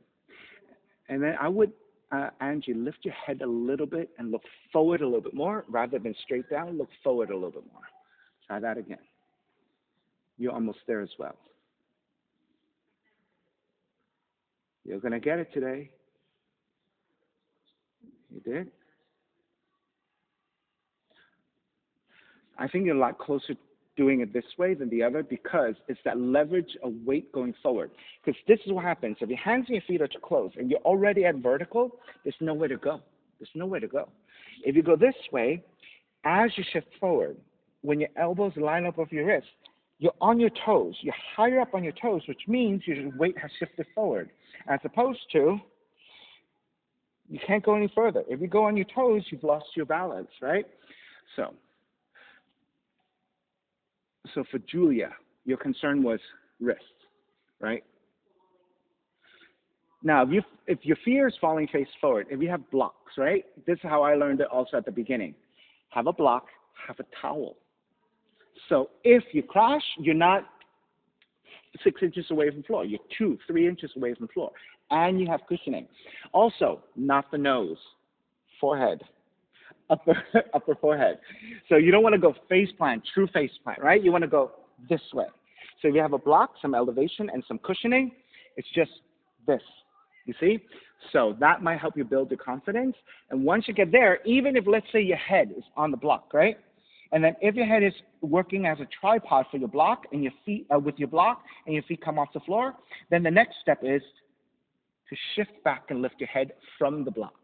And then I would, Angie, lift your head a little bit and look forward a little bit more. Rather than straight down, look forward a little bit more. Try that again. You're almost there as well. You're going to get it today. You did? I think you're a lot closer doing it this way than the other because it's that leverage of weight going forward. Because this is what happens. If your hands and your feet are too close and you're already at vertical, there's nowhere to go. There's nowhere to go. If you go this way, as you shift forward, when your elbows line up with your wrist, you're on your toes. You're higher up on your toes, which means your weight has shifted forward. As opposed to, you can't go any further. If you go on your toes, you've lost your balance, right? So for Julia, your concern was wrist, right? Now, if your fear is falling face forward, if you have blocks, right? This is how I learned it also at the beginning. Have a block, have a towel. So if you crash, you're not 6 inches away from the floor. You're 2, 3 inches away from the floor. And you have cushioning. Also, not the nose, forehead, upper forehead. So you don't want to go face plant, true face plant, right? You want to go this way. So if you have a block, some elevation, and some cushioning, it's just this, you see? So that might help you build your confidence. And once you get there, even if, let's say, your head is on the block, right? And then if your head is working as a tripod for your block and your feet with your block and your feet come off the floor, then the next step is to shift back and lift your head from the block.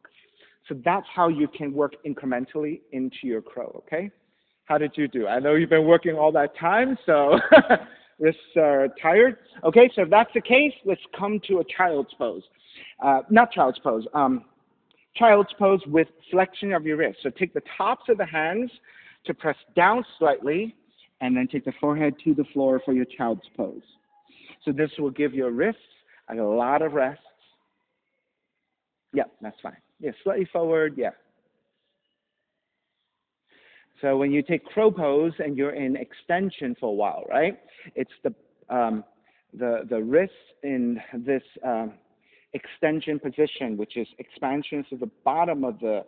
So that's how you can work incrementally into your crow, okay? How did you do? I know you've been working all that time, so wrists are tired. Okay, so if that's the case, let's come to a child's pose. Not child's pose, child's pose with flexion of your wrists. So take the tops of the hands to press down slightly, and then take the forehead to the floor for your child's pose. So this will give your wrists a lot of rest. Yeah, that's fine. Yeah, slightly forward, yeah. So when you take crow pose and you're in extension for a while, right? It's the wrists in this extension position, which is expansion to the bottom of the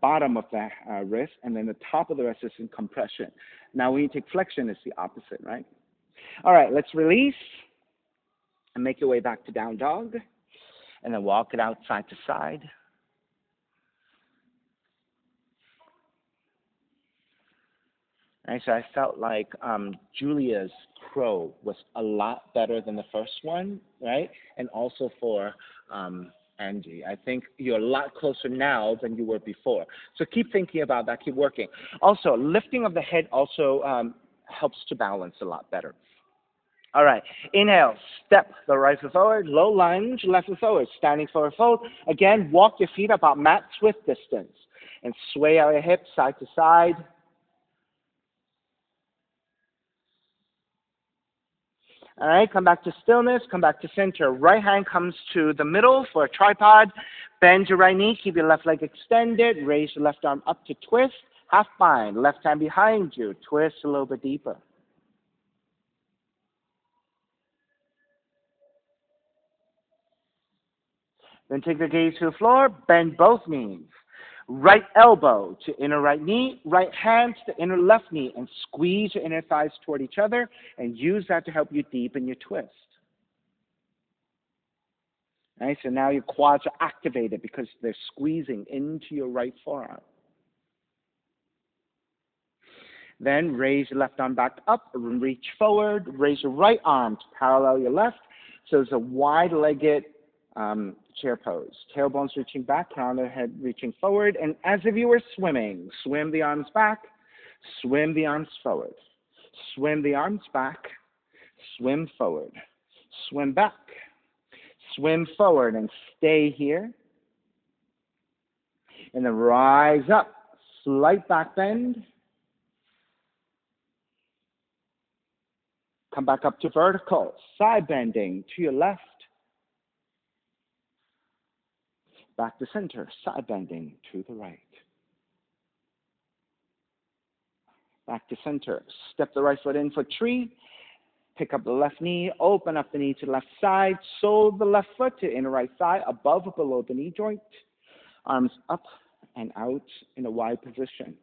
bottom of the wrist, and then the top of the wrist is in compression. Now when you take flexion, it's the opposite, right? All right, let's release and make your way back to down dog, and then walk it out side to side. And so I felt like Julia's crow was a lot better than the first one, right? And also for Angie. I think you're a lot closer now than you were before. So keep thinking about that. Keep working. Also, lifting of the head also helps to balance a lot better. All right. Inhale. Step the right foot forward. Low lunge. Left foot forward. Standing forward fold. Again, walk your feet about mat width distance. And sway out your hips side to side. All right, come back to stillness, come back to center. Right hand comes to the middle for a tripod. Bend your right knee, keep your left leg extended. Raise your left arm up to twist. Half bind, left hand behind you. Twist a little bit deeper. Then take the gaze to the floor, bend both knees. Right elbow to inner right knee, right hand to inner left knee, and squeeze your inner thighs toward each other, and use that to help you deepen your twist. Right, so now your quads are activated because they're squeezing into your right forearm. Then raise your left arm back up, reach forward, raise your right arm to parallel your left. So it's a wide-legged chair pose. Tailbones reaching back, crown of the head reaching forward, and as if you were swimming, swim the arms back, swim the arms forward, swim the arms back, swim forward, swim back, swim forward, and stay here. And then rise up, slight back bend. Come back up to vertical, side bending to your left. Back to center, side bending to the right. Back to center, step the right foot in for tree. Pick up the left knee, open up the knee to the left side, sole the left foot to inner right thigh, above or below the knee joint. Arms up and out in a wide position.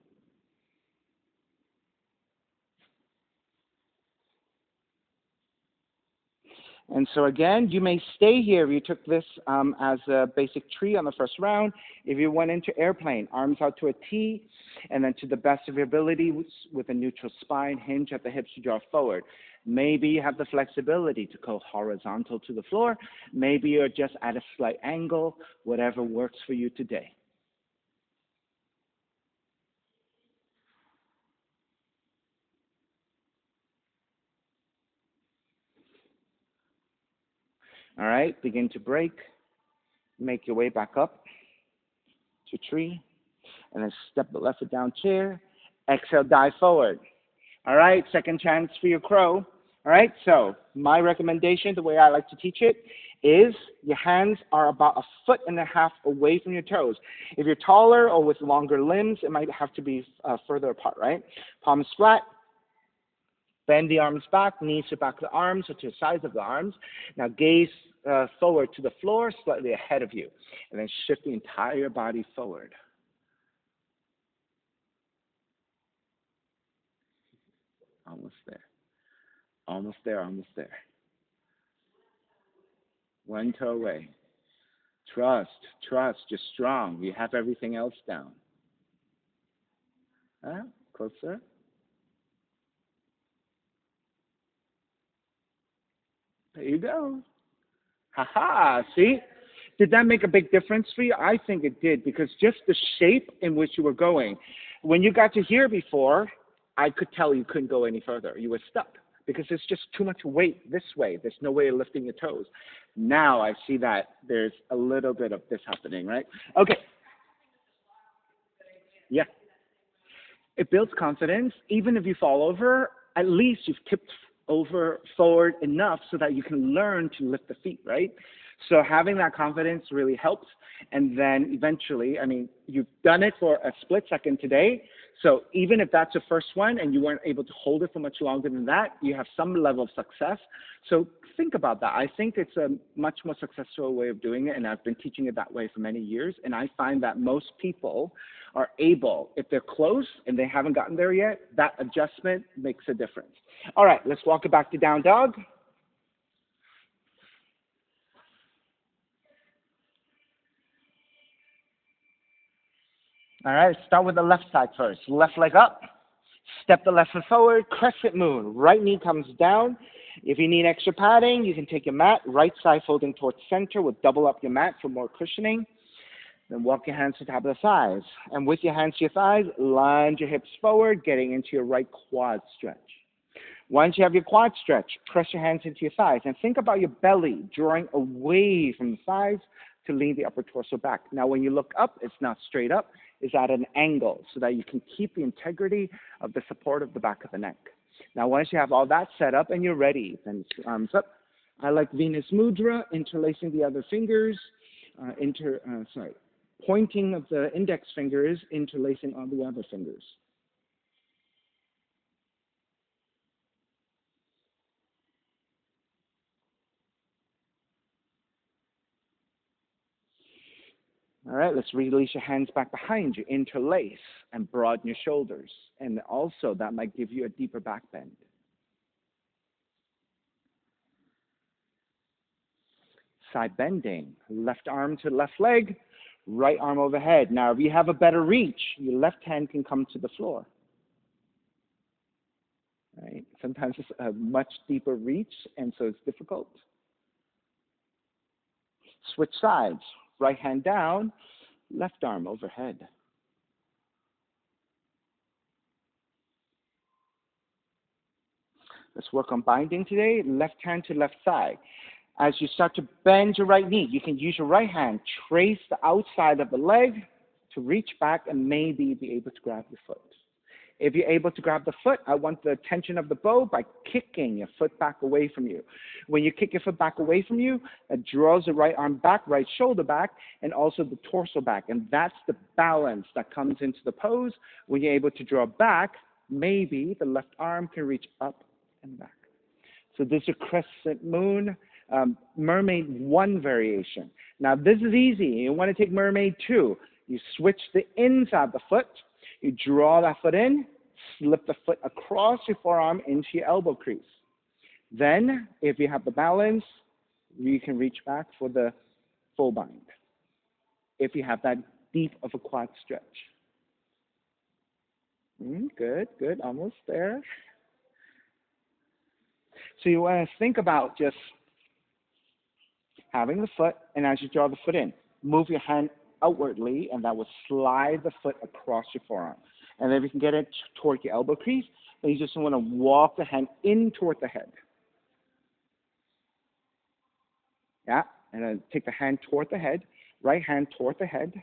And so again, you may stay here if you took this as a basic tree on the first round. If you went into airplane, arms out to a T, and then to the best of your ability with a neutral spine, hinge at the hips to draw forward. Maybe you have the flexibility to go horizontal to the floor. Maybe you're just at a slight angle, whatever works for you today. All right, begin to break. Make your way back up to tree, and then step the left foot down chair. Exhale, dive forward. All right, second chance for your crow. All right, so my recommendation, the way I like to teach it, is your hands are about 1.5 feet away from your toes. If you're taller or with longer limbs, it might have to be further apart, right? Palms flat. Bend the arms back, knees to back of the arms or to the sides of the arms. Now gaze forward to the floor, slightly ahead of you. And then shift the entire body forward. Almost there. Almost there, almost there. One toe away. Trust, you're strong. You have everything else down. Closer. There you go. Ha-ha, see? Did that make a big difference for you? I think it did, because just the shape in which you were going. When you got to here before, I could tell you couldn't go any further. You were stuck, because there's just too much weight this way. There's no way of lifting your toes. Now I see that there's a little bit of this happening, right? Okay. Yeah. It builds confidence. Even if you fall over, at least you've tipped over forward enough so that you can learn to lift the feet, right? So having that confidence really helps. And then eventually, I mean, you've done it for a split second today. So even if that's your first one and you weren't able to hold it for much longer than that, you have some level of success. So think about that. I think it's a much more successful way of doing it, and I've been teaching it that way for many years. And I find that most people are able, if they're close and they haven't gotten there yet, that adjustment makes a difference. All right, let's walk it back to down dog. All right, start with the left side first. Left leg up. Step the left foot forward, crescent moon. Right knee comes down. If you need extra padding, you can take your mat. Right side folding towards center. We'll double up your mat for more cushioning. Then walk your hands to the top of the thighs. And with your hands to your thighs, lunge your hips forward, getting into your right quad stretch. Once you have your quad stretch, press your hands into your thighs. And think about your belly drawing away from the thighs to lean the upper torso back. Now, when you look up, it's not straight up. It's at an angle so that you can keep the integrity of the support of the back of the neck. Now, once you have all that set up and you're ready, then arms up. I like Venus Mudra, interlacing the other fingers, pointing of the index fingers, interlacing on the other fingers. All right, let's release your hands back behind you, interlace and broaden your shoulders. And also that might give you a deeper back bend. Side bending, left arm to left leg, right arm overhead. Now, if you have a better reach, your left hand can come to the floor. Right? Sometimes it's a much deeper reach, and so it's difficult. Switch sides, right hand down, left arm overhead. Let's work on binding today, left hand to left side. As you start to bend your right knee, you can use your right hand, trace the outside of the leg to reach back and maybe be able to grab your foot. If you're able to grab the foot, I want the tension of the bow by kicking your foot back away from you. When you kick your foot back away from you, it draws the right arm back, right shoulder back, and also the torso back. And that's the balance that comes into the pose. When you're able to draw back, maybe the left arm can reach up and back. So this is a crescent moon, mermaid 1 variation. Now this is easy. You want to take mermaid 2. You switch the inside of the foot. You draw that foot in, slip the foot across your forearm into your elbow crease. Then, if you have the balance, you can reach back for the full bind. If you have that deep of a quad stretch. Good, good, almost there. So you want to think about just having the foot, and as you draw the foot in, move your hand outwardly, and that will slide the foot across your forearm. And then if you can get it toward your elbow crease, then you just want to walk the hand in toward the head. Yeah, and then take the hand toward the head, right hand toward the head,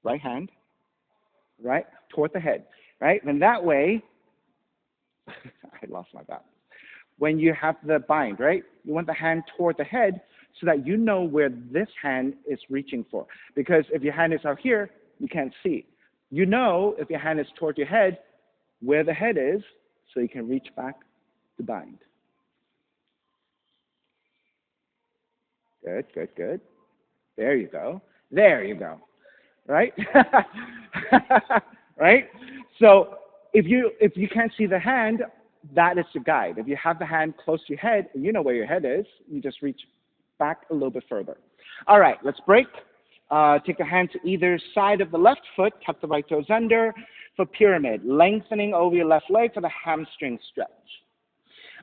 right hand, right, toward the head, right? And that way, I lost my balance. When you have the bind, right, you want the hand toward the head so that you know where this hand is reaching for. Because if your hand is out here, you can't see. You know, if your hand is toward your head, where the head is, so you can reach back to bind. Good, good, good. There you go. There you go. Right? Right? So if you can't see the hand, that is the guide. If you have the hand close to your head, and you know where your head is, you just reach back a little bit further. All right, let's break. Take a hand to either side of the left foot, tuck the right toes under for pyramid, lengthening over your left leg for the hamstring stretch.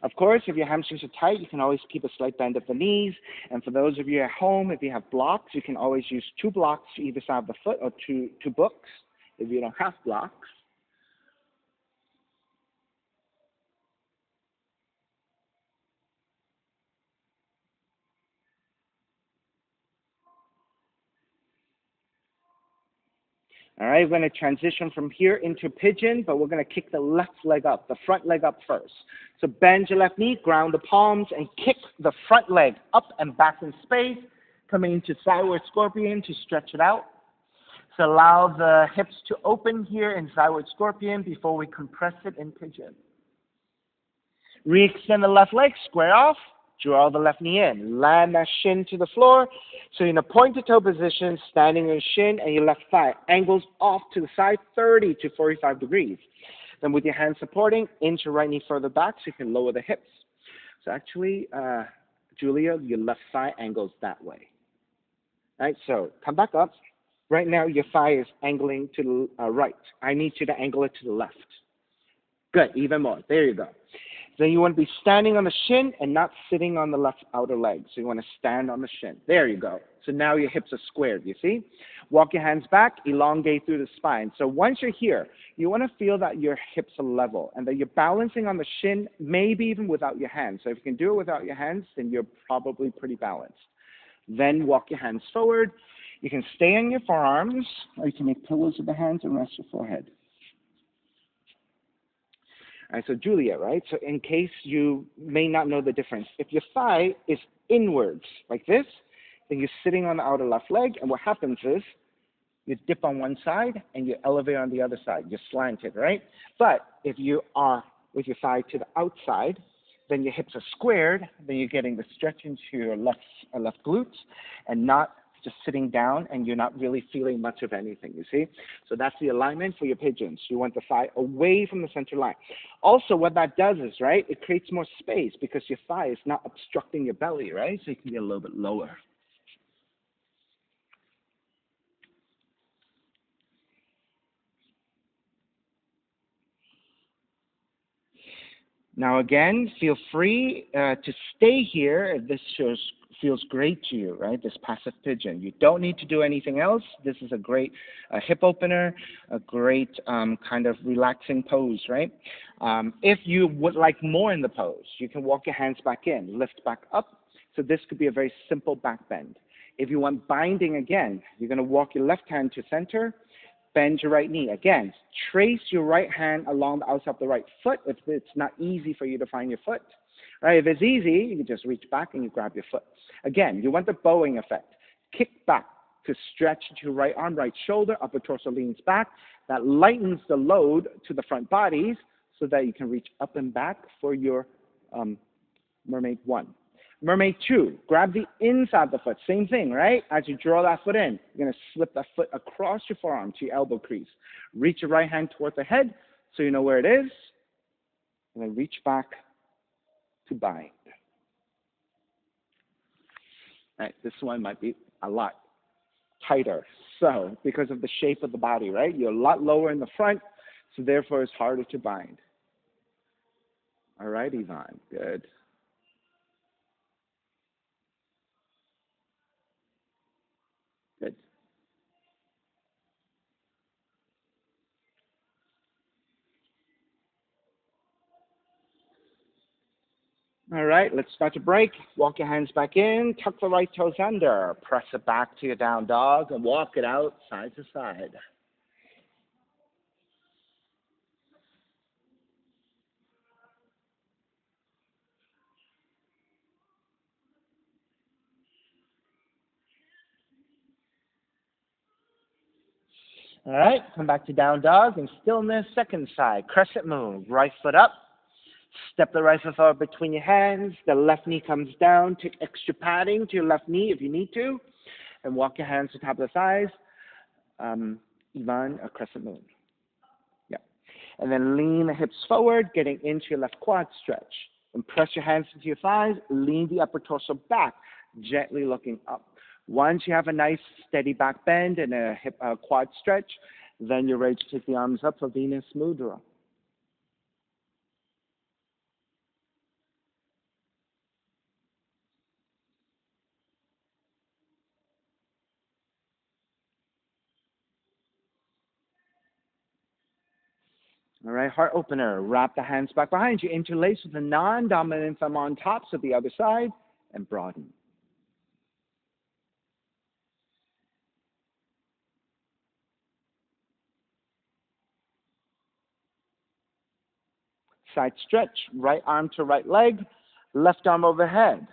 Of course, if your hamstrings are tight, you can always keep a slight bend of the knees. And for those of you at home, if you have blocks, you can always use 2 blocks to either side of the foot or two books if you don't have blocks. All right, we're going to transition from here into pigeon, but we're going to kick the left leg up, the front leg up first. So bend your left knee, ground the palms, and kick the front leg up and back in space, coming into sideward scorpion to stretch it out. So allow the hips to open here in sideward scorpion before we compress it in pigeon. Re-extend the left leg, square off. Draw the left knee in. Land that shin to the floor. So in a pointed toe position, standing on your shin and your left thigh angles off to the side 30 to 45 degrees. Then with your hands supporting, inch your right knee further back so you can lower the hips. So actually, Julia, your left thigh angles that way. All right, so come back up. Right now, your thigh is angling to the right. I need you to angle it to the left. Good, even more. There you go. Then you want to be standing on the shin and not sitting on the left outer leg. So you want to stand on the shin. There you go. So now your hips are squared, you see? Walk your hands back, elongate through the spine. So once you're here, you want to feel that your hips are level and that you're balancing on the shin, maybe even without your hands. So if you can do it without your hands, then you're probably pretty balanced. Then walk your hands forward. You can stay on your forearms, or you can make pillows with the hands and rest your forehead. All right, so Julia, right? So in case you may not know the difference, if your thigh is inwards like this, then you're sitting on the outer left leg, and what happens is you dip on one side and you elevate on the other side. You're slanted, right? But if you are with your thigh to the outside, then your hips are squared, then you're getting the stretch into your left glutes and not just sitting down and you're not really feeling much of anything, you see? So that's the alignment for your pigeons. You want the thigh away from the center line. Also, what that does is, right, it creates more space because your thigh is not obstructing your belly, right? So you can get a little bit lower. Now again, feel free to stay here if this feels great to you, right? This passive pigeon. You don't need to do anything else. This is a great hip opener, a great kind of relaxing pose, right? If you would like more in the pose, you can walk your hands back in, lift back up. So this could be a very simple back bend. If you want binding again, you're going to walk your left hand to center, bend your right knee. Again, trace your right hand along the outside of the right foot if it's not easy for you to find your foot. Right? If it's easy, you can just reach back and you grab your foot. Again, you want the bowing effect. Kick back to stretch to right arm, right shoulder, upper torso leans back. That lightens the load to the front bodies so that you can reach up and back for your Mermaid 1. Mermaid 2, grab the inside of the foot. Same thing, right? As you draw that foot in, you're going to slip that foot across your forearm to your elbow crease. Reach your right hand toward the head so you know where it is. And then reach back to bind. Right, this one might be a lot tighter. So, because of the shape of the body, right? You're a lot lower in the front, so therefore it's harder to bind. All right, Yvonne, good. Good. All right, let's start to break. Walk your hands back in, tuck the right toes under, press it back to your down dog, and walk it out side to side. All right, come back to down dog and stillness, second side. Crescent move, right foot up. Step the right foot forward between your hands. The left knee comes down. Take extra padding to your left knee if you need to. And walk your hands to the top of the thighs. Ivan, a crescent moon. Yeah. And then lean the hips forward, getting into your left quad stretch. And press your hands into your thighs. Lean the upper torso back, gently looking up. Once you have a nice steady back bend and a hip quad stretch, then you're ready to take the arms up for Venus Mudra. All right, heart opener. Wrap the hands back behind you. Interlace with the non-dominant thumb on top, so the other side, and broaden. Side stretch. Right arm to right leg, left arm overhead.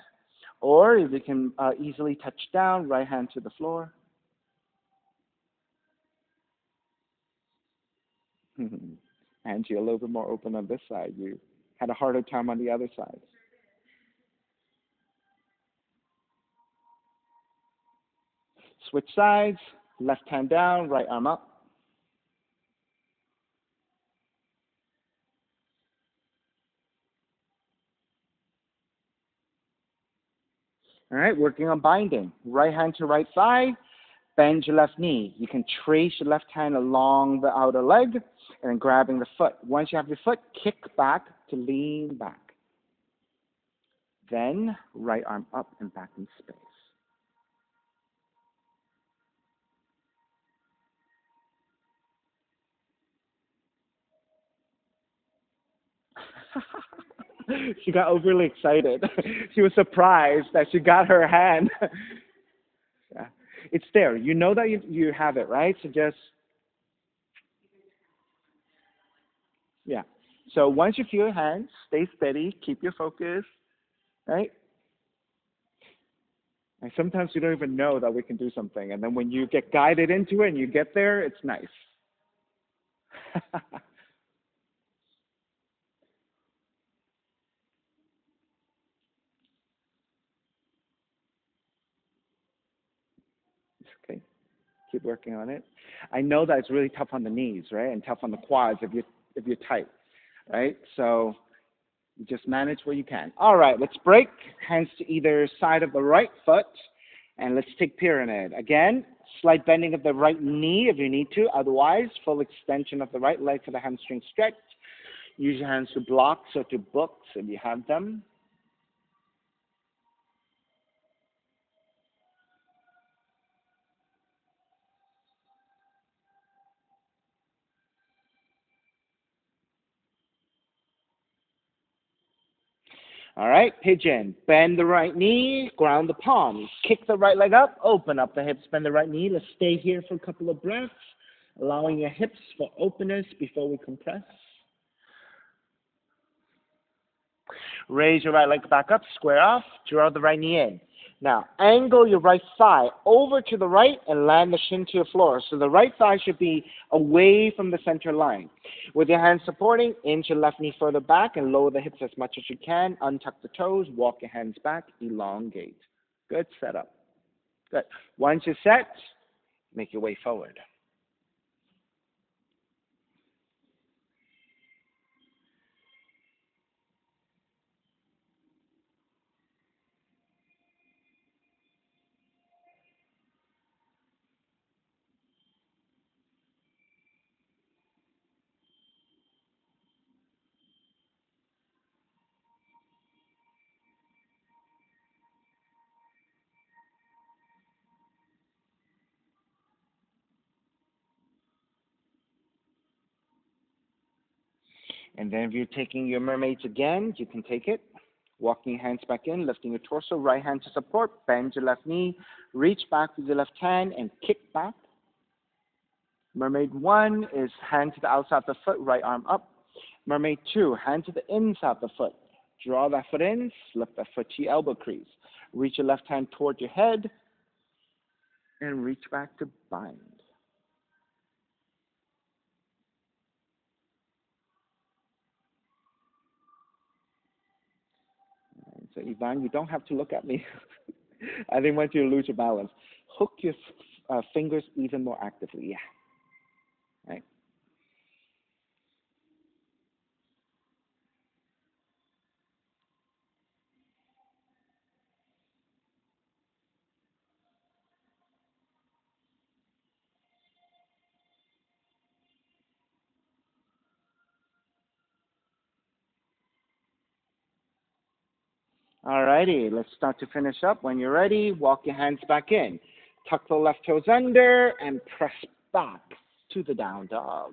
Or if you can easily touch down, right hand to the floor. And you're a little bit more open on this side. You had a harder time on the other side. Switch sides. Left hand down, right arm up. All right, working on binding. Right hand to right thigh, bend your left knee. You can trace your left hand along the outer leg and then grabbing the foot. Once you have your foot, kick back to lean back. Then right arm up and back in space. She got overly excited. She was surprised that she got her hand. Yeah. It's there. You know that you have it, right? So just, yeah. So once you feel your hands, stay steady, keep your focus, right? And sometimes we don't even know that we can do something. And then when you get guided into it and you get there, it's nice. Okay. Keep working on it. I know that it's really tough on the knees, right? And tough on the quads if you're tight, right? So you just manage what you can. All right, let's break. Hands to either side of the right foot. And let's take pyramid. Again, slight bending of the right knee if you need to. Otherwise, full extension of the right leg for the hamstring stretch. Use your hands to blocks or to books if you have them. All right, pigeon. Bend the right knee, ground the palms. Kick the right leg up, open up the hips, bend the right knee. Let's stay here for a couple of breaths, allowing your hips for openness before we compress. Raise your right leg back up, square off, draw the right knee in. Now, angle your right thigh over to the right and land the shin to your floor. So the right thigh should be away from the center line. With your hands supporting, inch your left knee further back and lower the hips as much as you can. Untuck the toes, walk your hands back, elongate. Good setup. Good. Once you're set, make your way forward. And then if you're taking your mermaids again, you can take it. Walking your hands back in, lifting your torso, right hand to support, bend your left knee, reach back with your left hand and kick back. Mermaid 1 is hand to the outside of the foot, right arm up. Mermaid 2, hand to the inside of the foot. Draw that foot in, slip that foot to your elbow crease. Reach your left hand toward your head and reach back to bind. So Yvonne, you don't have to look at me. I didn't want you to lose your balance. Hook your fingers even more actively. Yeah. Right. All righty. Let's start to finish up. When you're ready, walk your hands back in. Tuck the left toes under and press back to the down dog.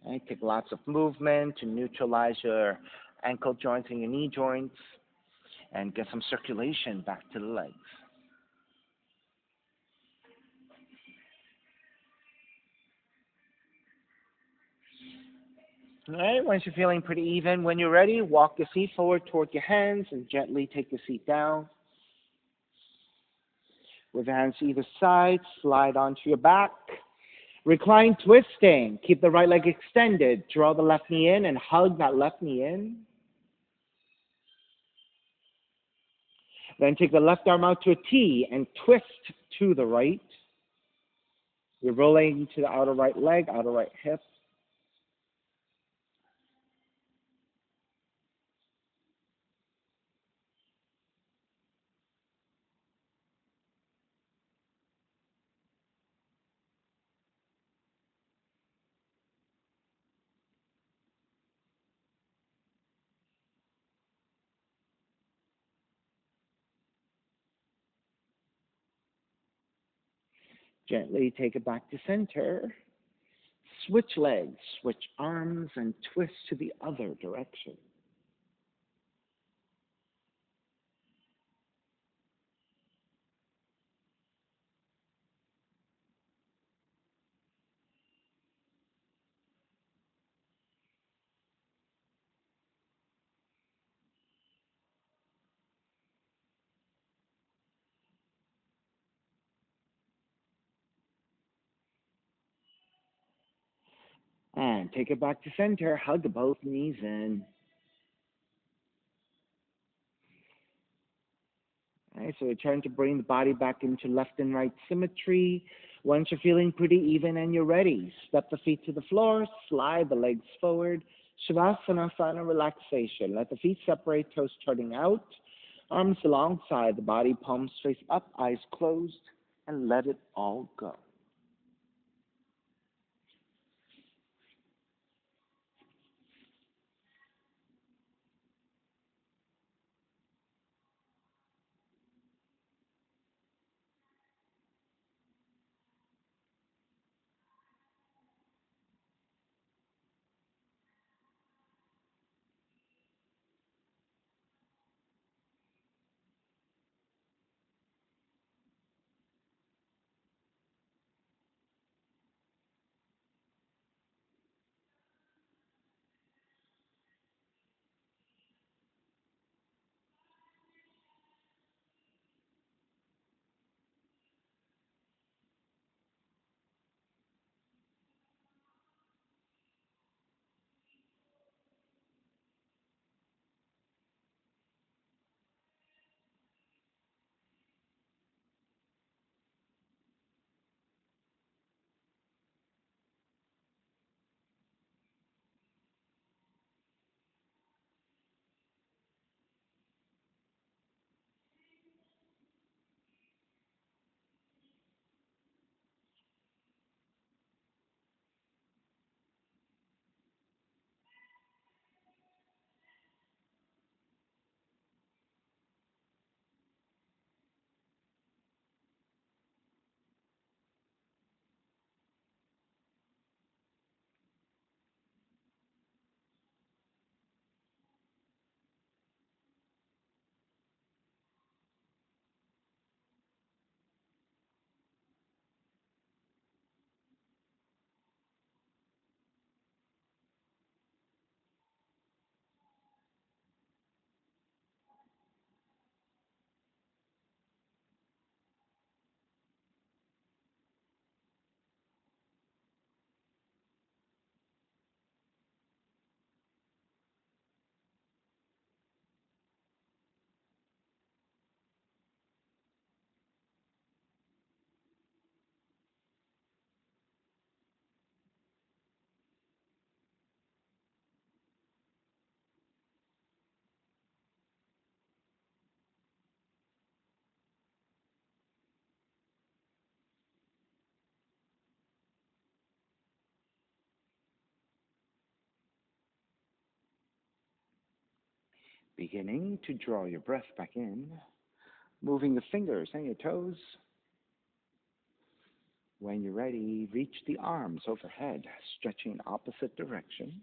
Right. Take lots of movement to neutralize your ankle joints and your knee joints and get some circulation back to the legs. All right, once you're feeling pretty even, when you're ready, walk your feet forward toward your hands and gently take your seat down. With your hands to either side, slide onto your back. Recline twisting. Keep the right leg extended. Draw the left knee in and hug that left knee in. Then take the left arm out to a T and twist to the right. You're rolling to the outer right leg, outer right hip. Gently take it back to center. Switch legs, switch arms, and twist to the other direction. And take it back to center. Hug both knees in. All right, so we're trying to bring the body back into left and right symmetry. Once you're feeling pretty even and you're ready, step the feet to the floor, slide the legs forward. Shavasana, final relaxation. Let the feet separate, toes turning out, arms alongside the body, palms face up, eyes closed, and let it all go. Beginning to draw your breath back in, moving the fingers and your toes. When you're ready, reach the arms overhead, stretching in opposite directions.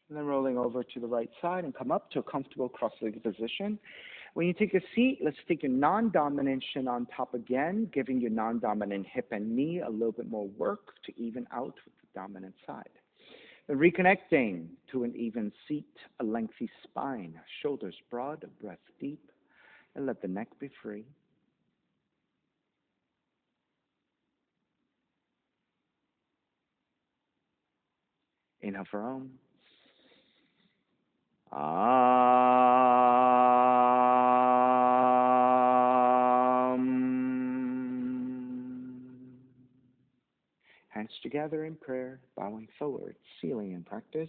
And then rolling over to the right side and come up to a comfortable cross-legged position. When you take a seat, let's take your non-dominant shin on top again, giving your non-dominant hip and knee a little bit more work to even out with the dominant side. Then reconnecting to an even seat, a lengthy spine, shoulders broad, breath deep, and let the neck be free. Inhale for Om. Hands together in prayer, bowing forward, sealing in practice.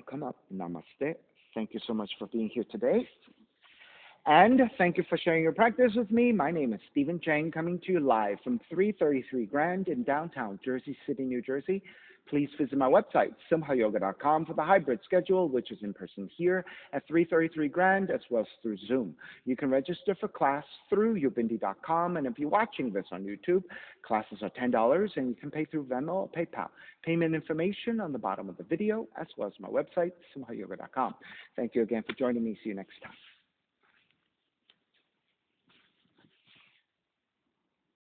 Come up. Namaste. Thank you so much for being here today. And thank you for sharing your practice with me. My name is Stephen Chang, coming to you live from 333 Grand in downtown Jersey City, New Jersey. Please visit my website, simhayoga.com, for the hybrid schedule, which is in person here at 333 Grand, as well as through Zoom. You can register for class through yubindi.com, and if you're watching this on YouTube, classes are $10, and you can pay through Venmo or PayPal. Payment information on the bottom of the video, as well as my website, simhayoga.com. Thank you again for joining me. See you next time.